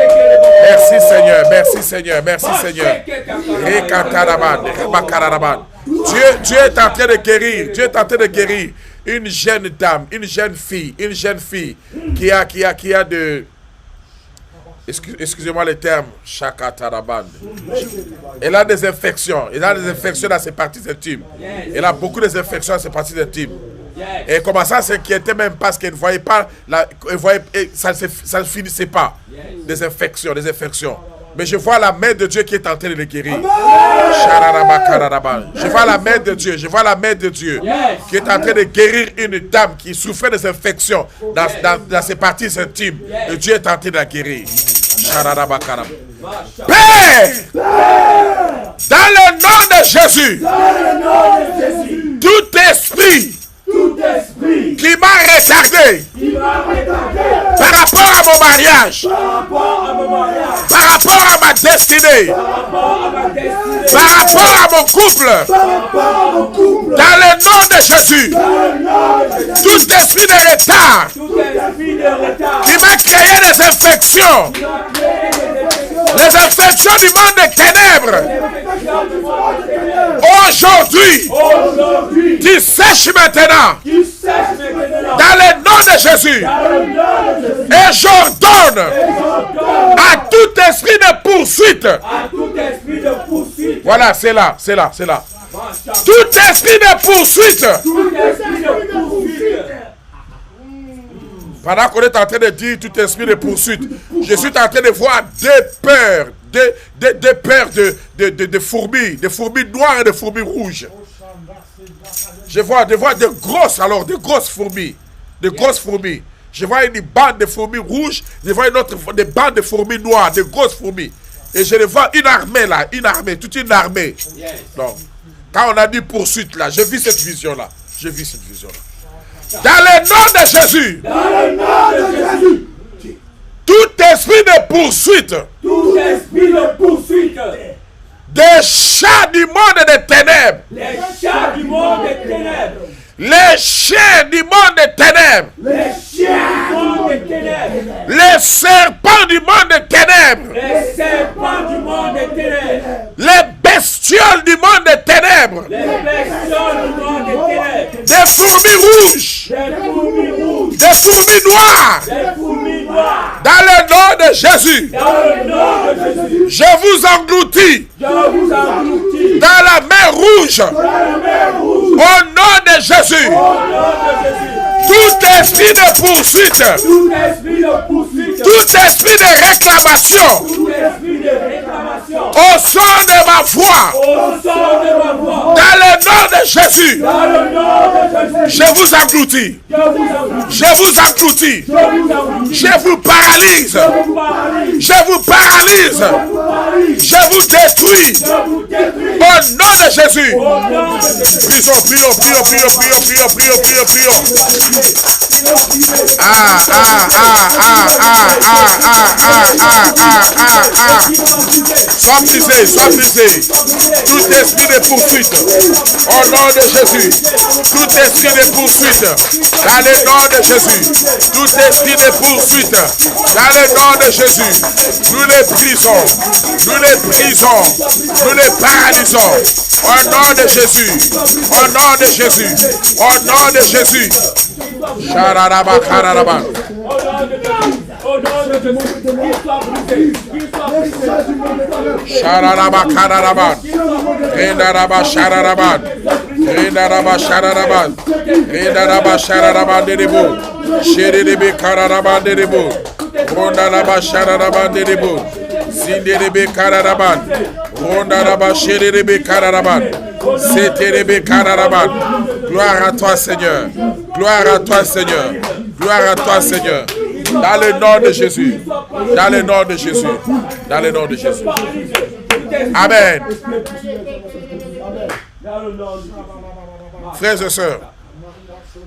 Merci Seigneur. Merci Seigneur. Merci Seigneur. Dieu est en train de guérir. Dieu est en train de guérir une jeune dame, une jeune fille qui a de... Excusez-moi le terme, Shakataraband. Elle a des infections. Elle a des infections dans ses parties intimes. Elle a beaucoup d'infections dans ses parties intimes. Et elle commençait à s'inquiéter même parce qu'elle ne voyait pas, ça ne finissait pas. Des infections. Mais je vois la main de Dieu qui est en train de le guérir. Je vois la main de Dieu. Qui est en train de guérir une dame qui souffrait des infections dans ses parties intimes. Et Dieu est en train de la guérir. Père, dans le nom de Jésus, tout esprit qui m'a retardé par rapport à mon mariage, par rapport à ma destinée, par rapport à mon couple, dans le nom de Jésus, tout esprit de retard qui m'a créé des infections, les infections du monde des ténèbres, aujourd'hui, tu sèches maintenant dans le nom de Jésus. Et j'ordonne à tout esprit de poursuite. Voilà, c'est là. Tout esprit de poursuite. Pendant qu'on est en train de dire tout esprit de poursuite, je suis en train de voir des peurs, des peurs de fourmis, des fourmis noires et des fourmis rouges. Je vois de grosses fourmis, de grosses fourmis. Je vois une bande de fourmis rouges, je vois des bandes de fourmis noires, de grosses fourmis. Et je vois une armée là, toute une armée. Donc, quand on a dit poursuite là, je vis cette vision-là. Dans le nom de Jésus. Tout esprit de poursuite. Des chats du monde des ténèbres. Les chiens du monde des ténèbres. Les serpents du monde des ténèbres. Les bestioles du monde des ténèbres. Des fourmis rouges. Des fourmis noires. Dans le nom de Jésus. Je vous engloutis. Dans la mer rouge. Au nom de Jésus. Tout esprit de poursuite. Tout esprit de réclamation. Au son de ma voix. Dans le nom de Jésus. Je vous engloutis. Je vous engloutis. Je vous paralyse. Je vous paralyse. Je vous détruis. Au nom de Jésus. Prions. Sois brisé. Tout esprit de poursuite. Au nom de Jésus. Tout esprit de poursuite. Dans le nom de Jésus. Tout esprit de poursuite. Dans le nom de Jésus. Nous les brisons. Nous les paralysons. Au nom de Jésus. Au nom de Jésus. Au nom de Jésus. Shararaba kararaba. Shararaba kararaba. Rendaraba shararaba. Rendaraba shararaba. Rendaraba shararaba derebo. Sherebe kararaba derebo. Rondaraba shararaba derebo. Sinderebe kararaba. Rondaraba sherebe kararaba. Seterebe kararaba. Gloire à toi, Seigneur. Gloire à toi, Seigneur. Gloire à toi, Seigneur. Dans le nom de Jésus. Dans le nom de Jésus. Dans le nom de Jésus. Amen. Frères et sœurs,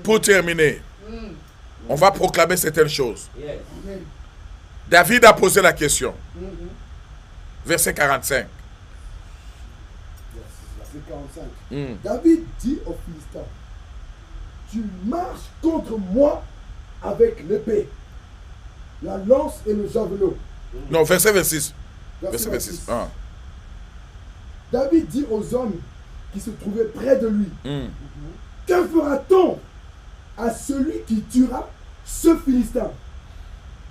pour terminer, on va proclamer certaines choses. David a posé la question. Verset 45. David dit aux Philistins, tu marches contre moi avec l'épée, la lance et le javelot. Non, verset 26. Verset 26. Ah. David dit aux hommes qui se trouvaient près de lui, que fera-t-on à celui qui tuera ce Philistin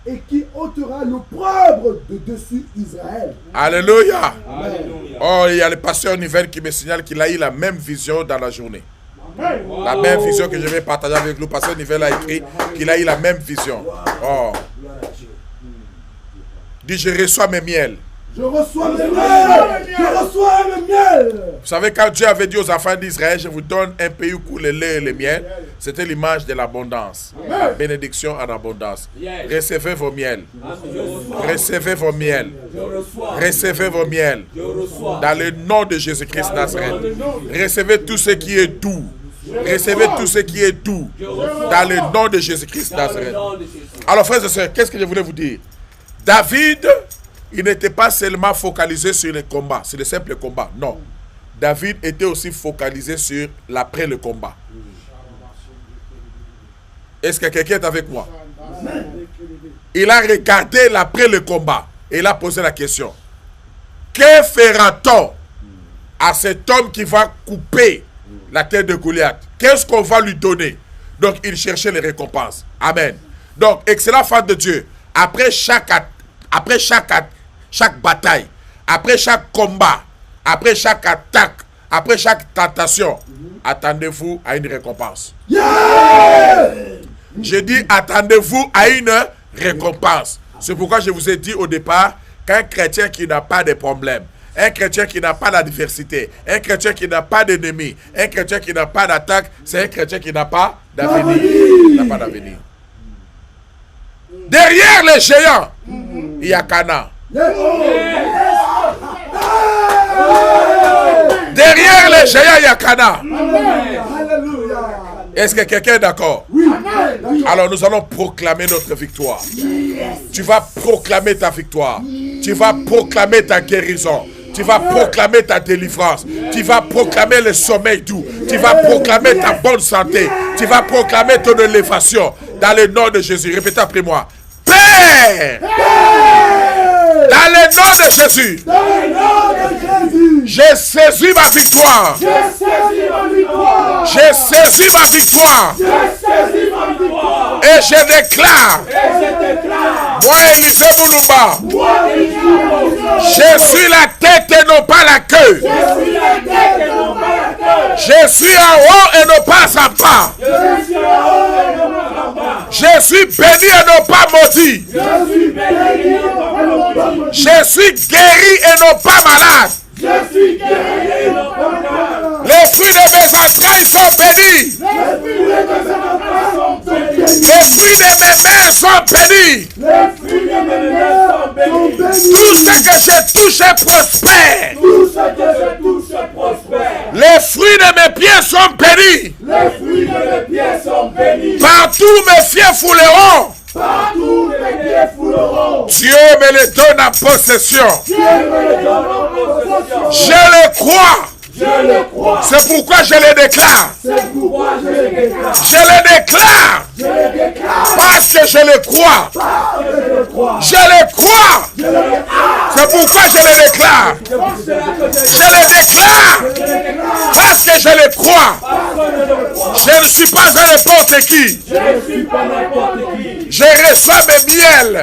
et qui ôtera l'opprobre de dessus Israël? Alléluia. Oh, il y a le pasteur Nivel qui me signale qu'il a eu la même vision dans la journée. La même vision que je vais partager avec nous. Pasteur Nivel a écrit qu'il a eu la même vision. Oh. Dit, je reçois mes miels. Je reçois le miel. Je reçois le miel. Vous savez, quand Dieu avait dit aux enfants d'Israël, je vous donne un pays où coule le lait et le miel, c'était l'image de l'abondance. La bénédiction en abondance. Recevez vos miels. Recevez vos miels. Recevez vos miels. Dans le nom de Jésus-Christ Nazareth. Recevez tout ce qui est doux. Recevez tout ce qui est doux dans le nom de Jésus-Christ Nazareth. Alors frères et sœurs, qu'est-ce que je voulais vous dire? David, il n'était pas seulement focalisé sur les combats, sur les simples combats. Non. David était aussi focalisé sur l'après le combat. Est-ce que quelqu'un est avec moi? Il a regardé l'après le combat et il a posé la question. Que fera-t-on à cet homme qui va couper la tête de Goliath? Qu'est-ce qu'on va lui donner? Donc il cherchait les récompenses. Amen. Donc excellent fan de Dieu. Après chaque bataille, après chaque combat, après chaque attaque, après chaque tentation, attendez-vous à une récompense. Je dis attendez-vous à une récompense. C'est pourquoi je vous ai dit au départ qu'un chrétien qui n'a pas de problème, un chrétien qui n'a pas d'adversité, un chrétien qui n'a pas d'ennemi, un chrétien qui n'a pas d'attaque, c'est un chrétien qui n'a pas d'avenir. Il n'a pas d'avenir. Derrière les géants, il y a Canaan. Derrière les géants, il y a Canaan. Est-ce que quelqu'un est d'accord? Oui. Alors nous allons proclamer notre victoire. Tu vas proclamer ta victoire. Tu vas proclamer ta guérison. Tu vas proclamer ta délivrance. Tu vas proclamer le sommeil doux. Tu vas proclamer ta bonne santé. Tu vas proclamer ton élévation. Dans le nom de Jésus. Répétez après moi. Père! Dans le nom de Jésus. J'ai saisi ma victoire. J'ai saisi ma victoire. Et je déclare. Moi, Élisée Moulumba. Je suis la tête et non pas la queue. Je suis en haut et non pas en bas. Je suis béni et non pas maudit. Je suis guéri et non pas malade. Les fruits de mes entrailles sont bénis. Les fruits de mes mains sont bénis. Tout ce que je touche prospère. Les fruits de mes pieds sont bénis. Partout mes pieds fouleront. Dieu me les donne en possession. Je le crois. C'est pourquoi je le déclare. Je le déclare. Parce que je le crois. Je le crois. C'est pourquoi je le déclare. Je le déclare. Parce que je le crois. Je ne suis pas un n'importe qui. Je reçois mes miels.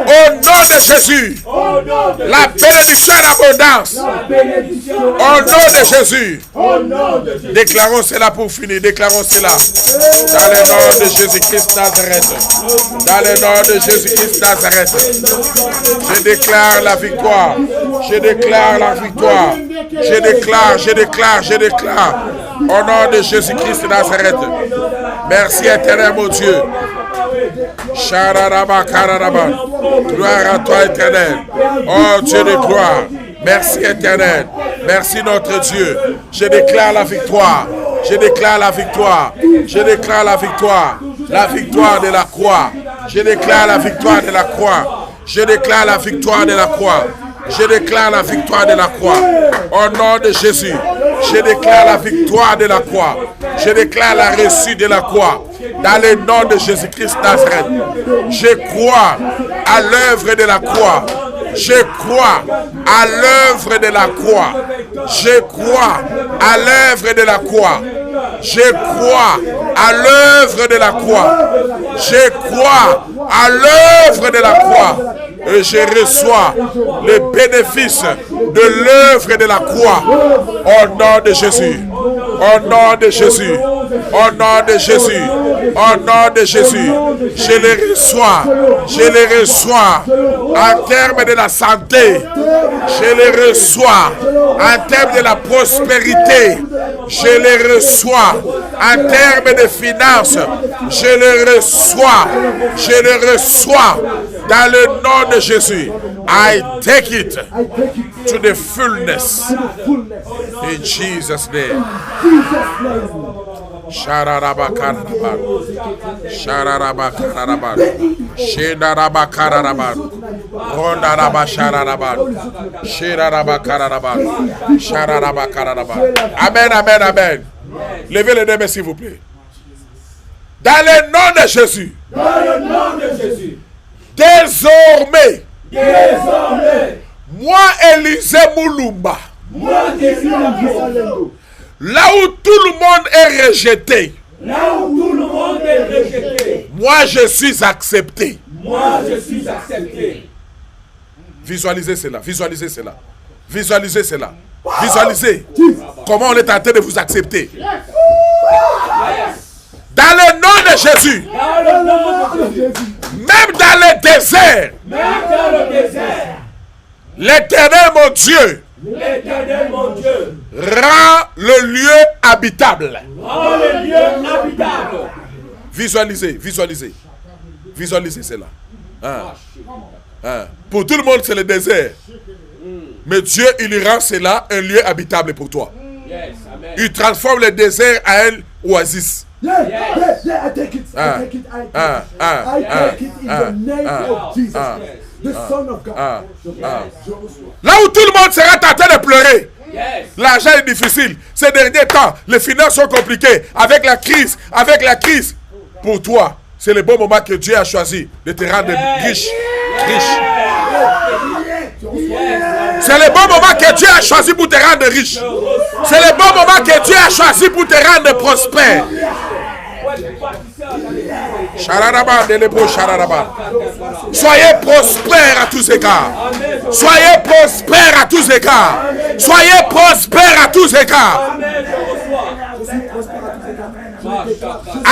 Au nom de Jésus. La bénédiction et l'abondance. Au nom de Jésus. Déclarons cela pour finir. Déclarons cela. Dans le nom de Jésus-Christ Nazareth. Dans le nom de Jésus-Christ Nazareth. Je déclare la victoire. Je déclare la victoire. Je déclare, je déclare, je déclare. Au nom de Jésus-Christ Nazareth. Merci éternel mon Dieu. Chararaba, kararaba. Gloire à toi éternel. Oh Dieu de gloire. Merci éternel. Merci notre Dieu. Je déclare la victoire. Je déclare la victoire. Je déclare la victoire. La victoire de la croix. Je déclare la victoire de la croix. Je déclare la victoire de la croix. Je déclare la victoire de la croix. Au nom de Jésus. Je déclare la victoire de la croix. Je déclare la réussite de la croix. Dans le nom de Jésus-Christ Nazareth. Je crois à l'œuvre de la croix. Je crois à l'œuvre de la croix. Je crois à l'œuvre de la croix. Je crois à l'œuvre de la croix. Je crois à l'œuvre de la croix. Et je reçois les bénéfices de l'œuvre de la croix. Au nom de Jésus. Au nom de Jésus. Au nom de Jésus. Au nom de Jésus. Je les reçois. Je les reçois. En termes de la santé. Je les reçois. En termes de la prospérité. Je les reçois. En termes de finances. Je les reçois. Je les reçois. Dans le nom de Jésus. I take it. to the fullness. In Jesus' name. Shararabakararaban. Shararabakararaban. Shedarabakararaban. Rondarabashararaban. Shedarabakararaban. Shararabakararaban. Amen, amen, amen. Levez les deux mains s'il vous plaît. Dans le nom de Jésus. Dans le nom de Jésus. Désormais. Désormais. Moi, Élisée Moulumba. Moi, Élisée Moulumba. Là où tout le monde est rejeté. Là où tout le monde est rejeté. Moi, je suis accepté. Moi, je suis accepté. Visualisez cela, visualisez cela. Visualisez cela. Visualisez comment on est en train de vous accepter. Dans le nom de Jésus. Dans le nom de Jésus. Même dans le désert. Même dans le désert. L'Éternel, mon Dieu. L'Éternel, mon Dieu. Rend le lieu habitable. Rend le lieu habitable. Visualisez, visualisez. Visualisez cela. Pour tout le monde, c'est le désert. Mais Dieu, il rend cela un lieu habitable pour toi. Il transforme le désert en un oasis. I take it. I take it. I take it in the name of Jesus, the Son of God. Là où tout le monde sera tenté de pleurer. L'argent est difficile. Ces derniers temps, les finances sont compliquées. Avec la crise. Pour toi, c'est le bon moment que Dieu a choisi de te rendre riche. C'est le bon moment que Dieu a choisi pour te rendre riche. C'est le bon moment que Dieu a choisi pour te rendre prospère. Soyez prospères à tous égards. Soyez prospères à tous égards. Soyez prospères à tous égards.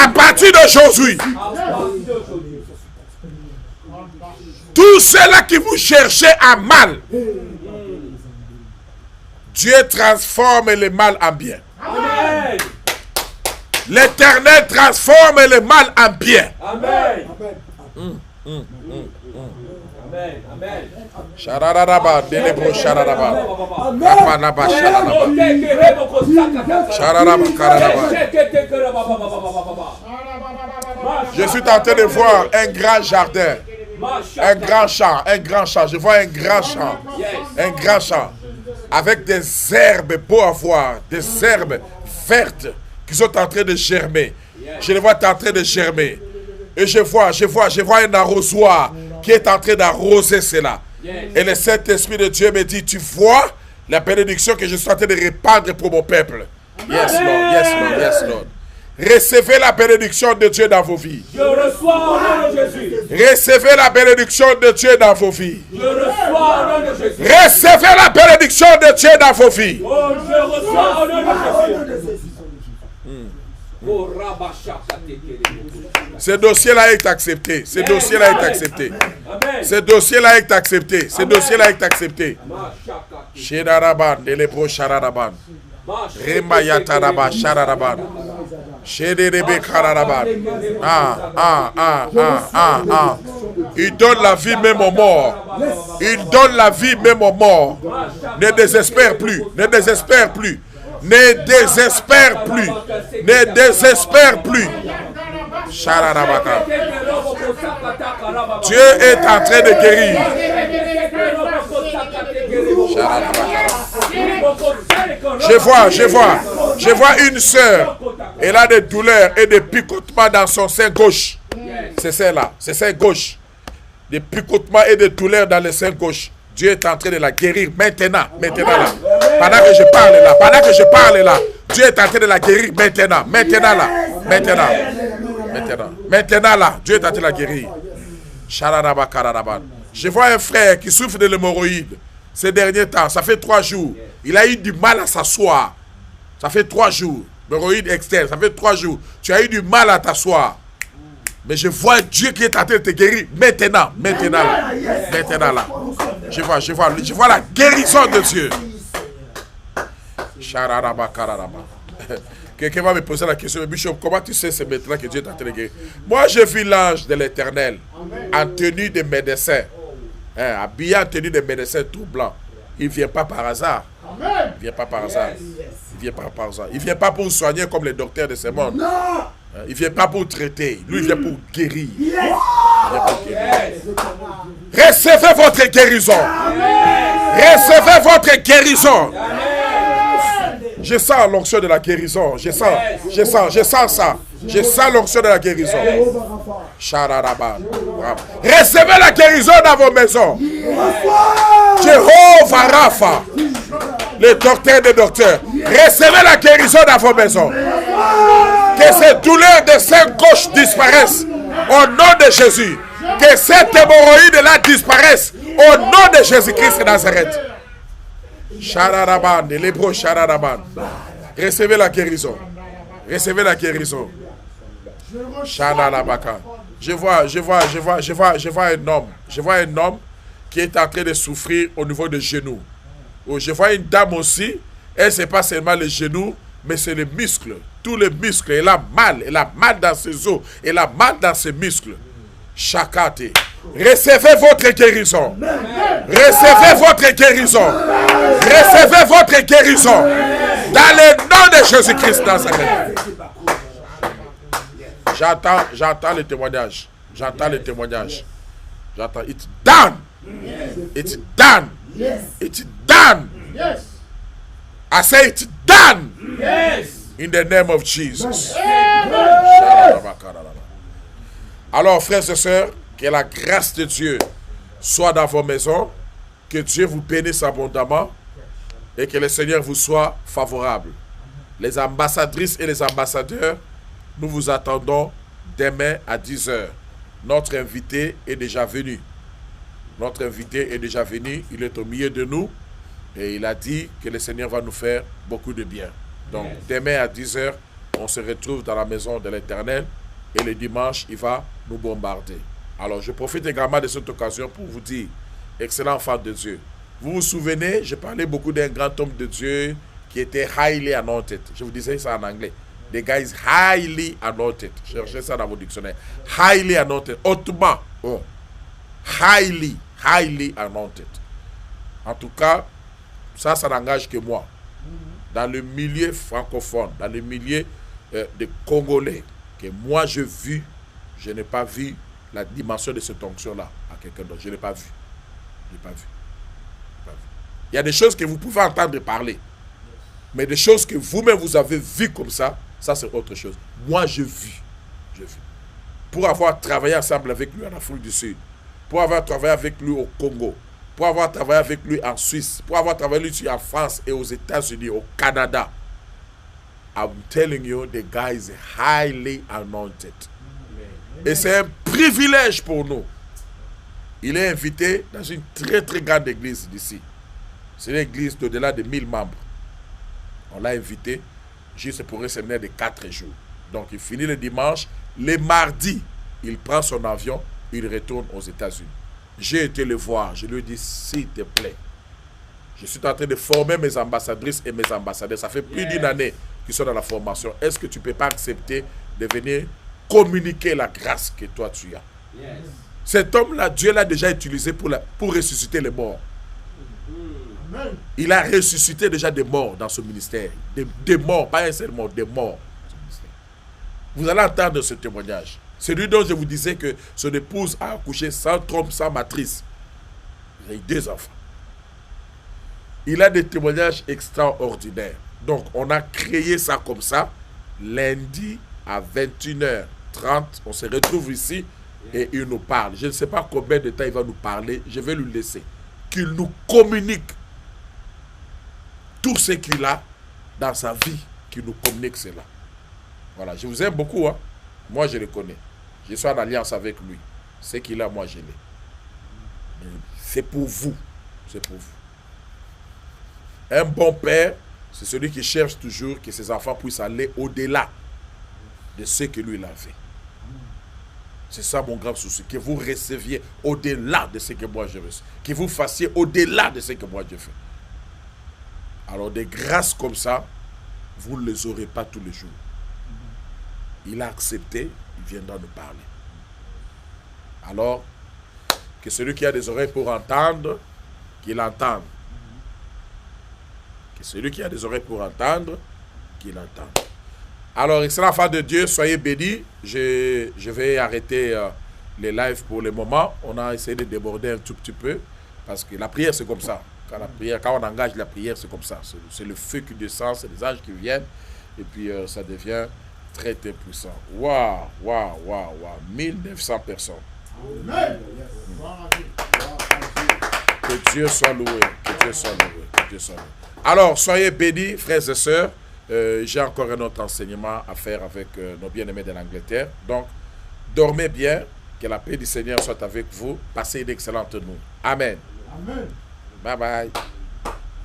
À partir d'aujourd'hui, tous ceux-là qui vous cherchez à mal, Dieu transforme le mal en bien. Amen. L'Éternel transforme le mal en bien. Amen. Amen. Shararaba, delebro shararaba. Apanaba shararaba. Shararaba kararaba. Je suis tenté de voir un grand jardin. Un grand champ. Je vois un grand champ. Un grand champ. Avec des herbes beaux à voir. Des herbes vertes qui sont en train de germer. Je les vois en train de germer. Et je vois un arrosoir qui est en train d'arroser cela. Et le Saint-Esprit de Dieu me dit, tu vois la bénédiction que je suis en train de répandre pour mon peuple. Yes, Lord, yes, Lord, yes, Lord. Recevez la bénédiction de Dieu dans vos vies. Je reçois au nom de Jésus. Recevez la bénédiction de Dieu dans vos vies. Je reçois au nom de Jésus. Recevez la bénédiction de Dieu dans vos vies. Oh, je reçois au nom de Jésus. Ce dossier-là est accepté. Ce dossier-là est accepté. Ce dossier-là est accepté. Ce dossier-là est accepté. Shedaraban, delebro shararaban. Remba yataraba shararaban. Shederebe kararaban. Il donne la vie même aux morts. Il donne la vie même aux morts. Ne désespère plus. Ne désespère plus. Ne désespère plus. Ne désespère plus. Dieu est en train de guérir. Je vois une sœur. Elle a des douleurs et des picotements dans son sein gauche. C'est celle-là. C'est sein gauche. Des picotements et des douleurs dans le sein gauche. Dieu est en train de la guérir maintenant là. Pendant que je parle là, Dieu est en train de la guérir maintenant là. Maintenant là, Dieu est en train de la guérir. Je vois un frère qui souffre de l'hémorroïde ces derniers temps. Ça fait 3 jours. Il a eu du mal à s'asseoir. Ça fait 3 jours. L'hémorroïde externe, ça fait 3 jours. Tu as eu du mal à t'asseoir. Mais je vois Dieu qui est en train de te guérir maintenant là. Je vois la guérison de Dieu. Quelqu'un va me poser la question, Bishop, comment tu sais c'est maintenant que Dieu est en train de guérir? Moi, je vis l'ange de l'Éternel en tenue de médecin, habillé en tenue de médecin tout blanc. il ne vient pas par hasard. Amen. Il ne vient pas par hasard. Il ne vient pas par hasard. Il ne vient pas pour soigner comme les docteurs de ce monde. Il ne vient pas pour traiter. Lui, il vient pour guérir. Il vient pour guérir. Recevez votre guérison. Recevez votre guérison. Je sens l'onction de la guérison. Je sens ça. Je sens l'onction de la guérison. Recevez la guérison dans vos maisons. Jehovah Rapha, le docteur des docteurs. Recevez la guérison dans vos maisons. Que ces douleurs de sein gauche disparaissent au nom de Jésus. Que cette hémorroïde-là disparaisse au nom de Jésus-Christ de Nazareth. Chararaban, l'hébreu Chararaban. Recevez la guérison. Recevez la guérison. Chararabaka. Je vois un homme. Je vois un homme qui est en train de souffrir au niveau des genoux. Je vois une dame aussi. Elle, c'est pas seulement les genoux, mais c'est les muscles. Tous les muscles. Elle a mal dans ses os. Elle a mal dans ses muscles. Chakate. Recevez votre guérison. Recevez votre guérison. Recevez votre guérison. Dans le nom de Jésus-Christ Nazareth. J'entends le témoignage. J'entends le témoignage. J'entends. It's done. It's done. It's done. I say it's done. In the name of Jesus. Alors, frères et sœurs, que la grâce de Dieu soit dans vos maisons, que Dieu vous bénisse abondamment et que le Seigneur vous soit favorable. Les ambassadrices et les ambassadeurs, nous vous attendons demain à 10 h. Notre invité est déjà venu. Notre invité est déjà venu, il est au milieu de nous et il a dit que le Seigneur va nous faire beaucoup de bien. Donc, demain à 10 h, on se retrouve dans la maison de l'Éternel et le dimanche, il va nous bombarder. Alors, je profite également de cette occasion pour vous dire, excellent enfant de Dieu, vous vous souvenez, je parlais beaucoup d'un grand homme de Dieu qui était highly anointed. Je vous disais ça en anglais. The guy is highly anointed. Cherchez ça dans vos dictionnaires. Highly anointed. Hautement. Oh. Highly anointed. En tout cas, ça n'engage que moi. Dans le milieu francophone, dans le milieu des Congolais, que moi j'ai vu, je n'ai pas vu la dimension de cette onction-là à quelqu'un d'autre. Je ne l'ai pas vu. Je n'ai pas vu. Il y a des choses que vous pouvez entendre parler. Mais des choses que vous-même vous avez vues comme ça, ça c'est autre chose. Moi j'ai vu. Pour avoir travaillé ensemble avec lui en Afrique du Sud, pour avoir travaillé avec lui au Congo, pour avoir travaillé avec lui en Suisse, pour avoir travaillé avec lui en France et aux États-Unis, au Canada. I'm telling you, the guy is highly anointed. Et c'est un privilège pour nous. Il est invité dans une très très grande église d'ici. C'est une église d'au-delà de 1000 membres. On l'a invité juste pour un séminaire de 4 jours. Donc il finit le dimanche. Le mardi, il prend son avion, il retourne aux États-Unis. J'ai été le voir, je lui ai dit, s'il te plaît, je suis en train de former mes ambassadrices et mes ambassadeurs. Ça fait plus d'une année qu'ils sont dans la formation. Est-ce que tu ne peux pas accepter de venir communiquer la grâce que toi tu as? Cet homme-là, Dieu l'a déjà utilisé pour ressusciter les morts. Il a ressuscité déjà des morts dans ce ministère. Des morts, pas un seul mort, des morts. Vous allez entendre ce témoignage. Celui dont je vous disais que son épouse a accouché sans trompe, sans matrice. Il a eu 2 enfants. Il a des témoignages extraordinaires. Donc, on a créé ça comme ça. Lundi à 21h30, on se retrouve ici et il nous parle. Je ne sais pas combien de temps il va nous parler. Je vais lui laisser. Qu'il nous communique tout ce qu'il a dans sa vie, qu'il nous communique cela. Voilà, je vous aime beaucoup. Hein? Moi, je le connais. Je suis en alliance avec lui. Ce qu'il a, moi, je l'ai. C'est pour vous. C'est pour vous. Un bon père, c'est celui qui cherche toujours que ses enfants puissent aller au-delà de ce que lui, il a fait. C'est ça mon grand souci. Que vous receviez au-delà de ce que moi, je reçois. Que vous fassiez au-delà de ce que moi, je fais. Alors, des grâces comme ça, vous ne les aurez pas tous les jours. Il a accepté, il viendra nous parler. Alors, que celui qui a des oreilles pour entendre, qu'il entende. Que celui qui a des oreilles pour entendre, qu'il entende. Alors, excellent enfant de Dieu, soyez bénis. Je vais arrêter les lives pour le moment. On a essayé de déborder un tout petit peu. Parce que la prière, c'est comme ça. Quand on engage la prière, c'est comme ça. C'est le feu qui descend, c'est les anges qui viennent. Et puis, ça devient très, très puissant. Waouh, waouh, waouh, waouh. 1900 personnes. Amen. Que Dieu soit loué. Que Dieu soit loué. Que Dieu soit loué. Alors, soyez bénis, frères et sœurs. J'ai encore un autre enseignement à faire avec nos bien-aimés de l'Angleterre. Donc, dormez bien. Que la paix du Seigneur soit avec vous. Passez une excellente nuit. Amen. Amen. Bye bye.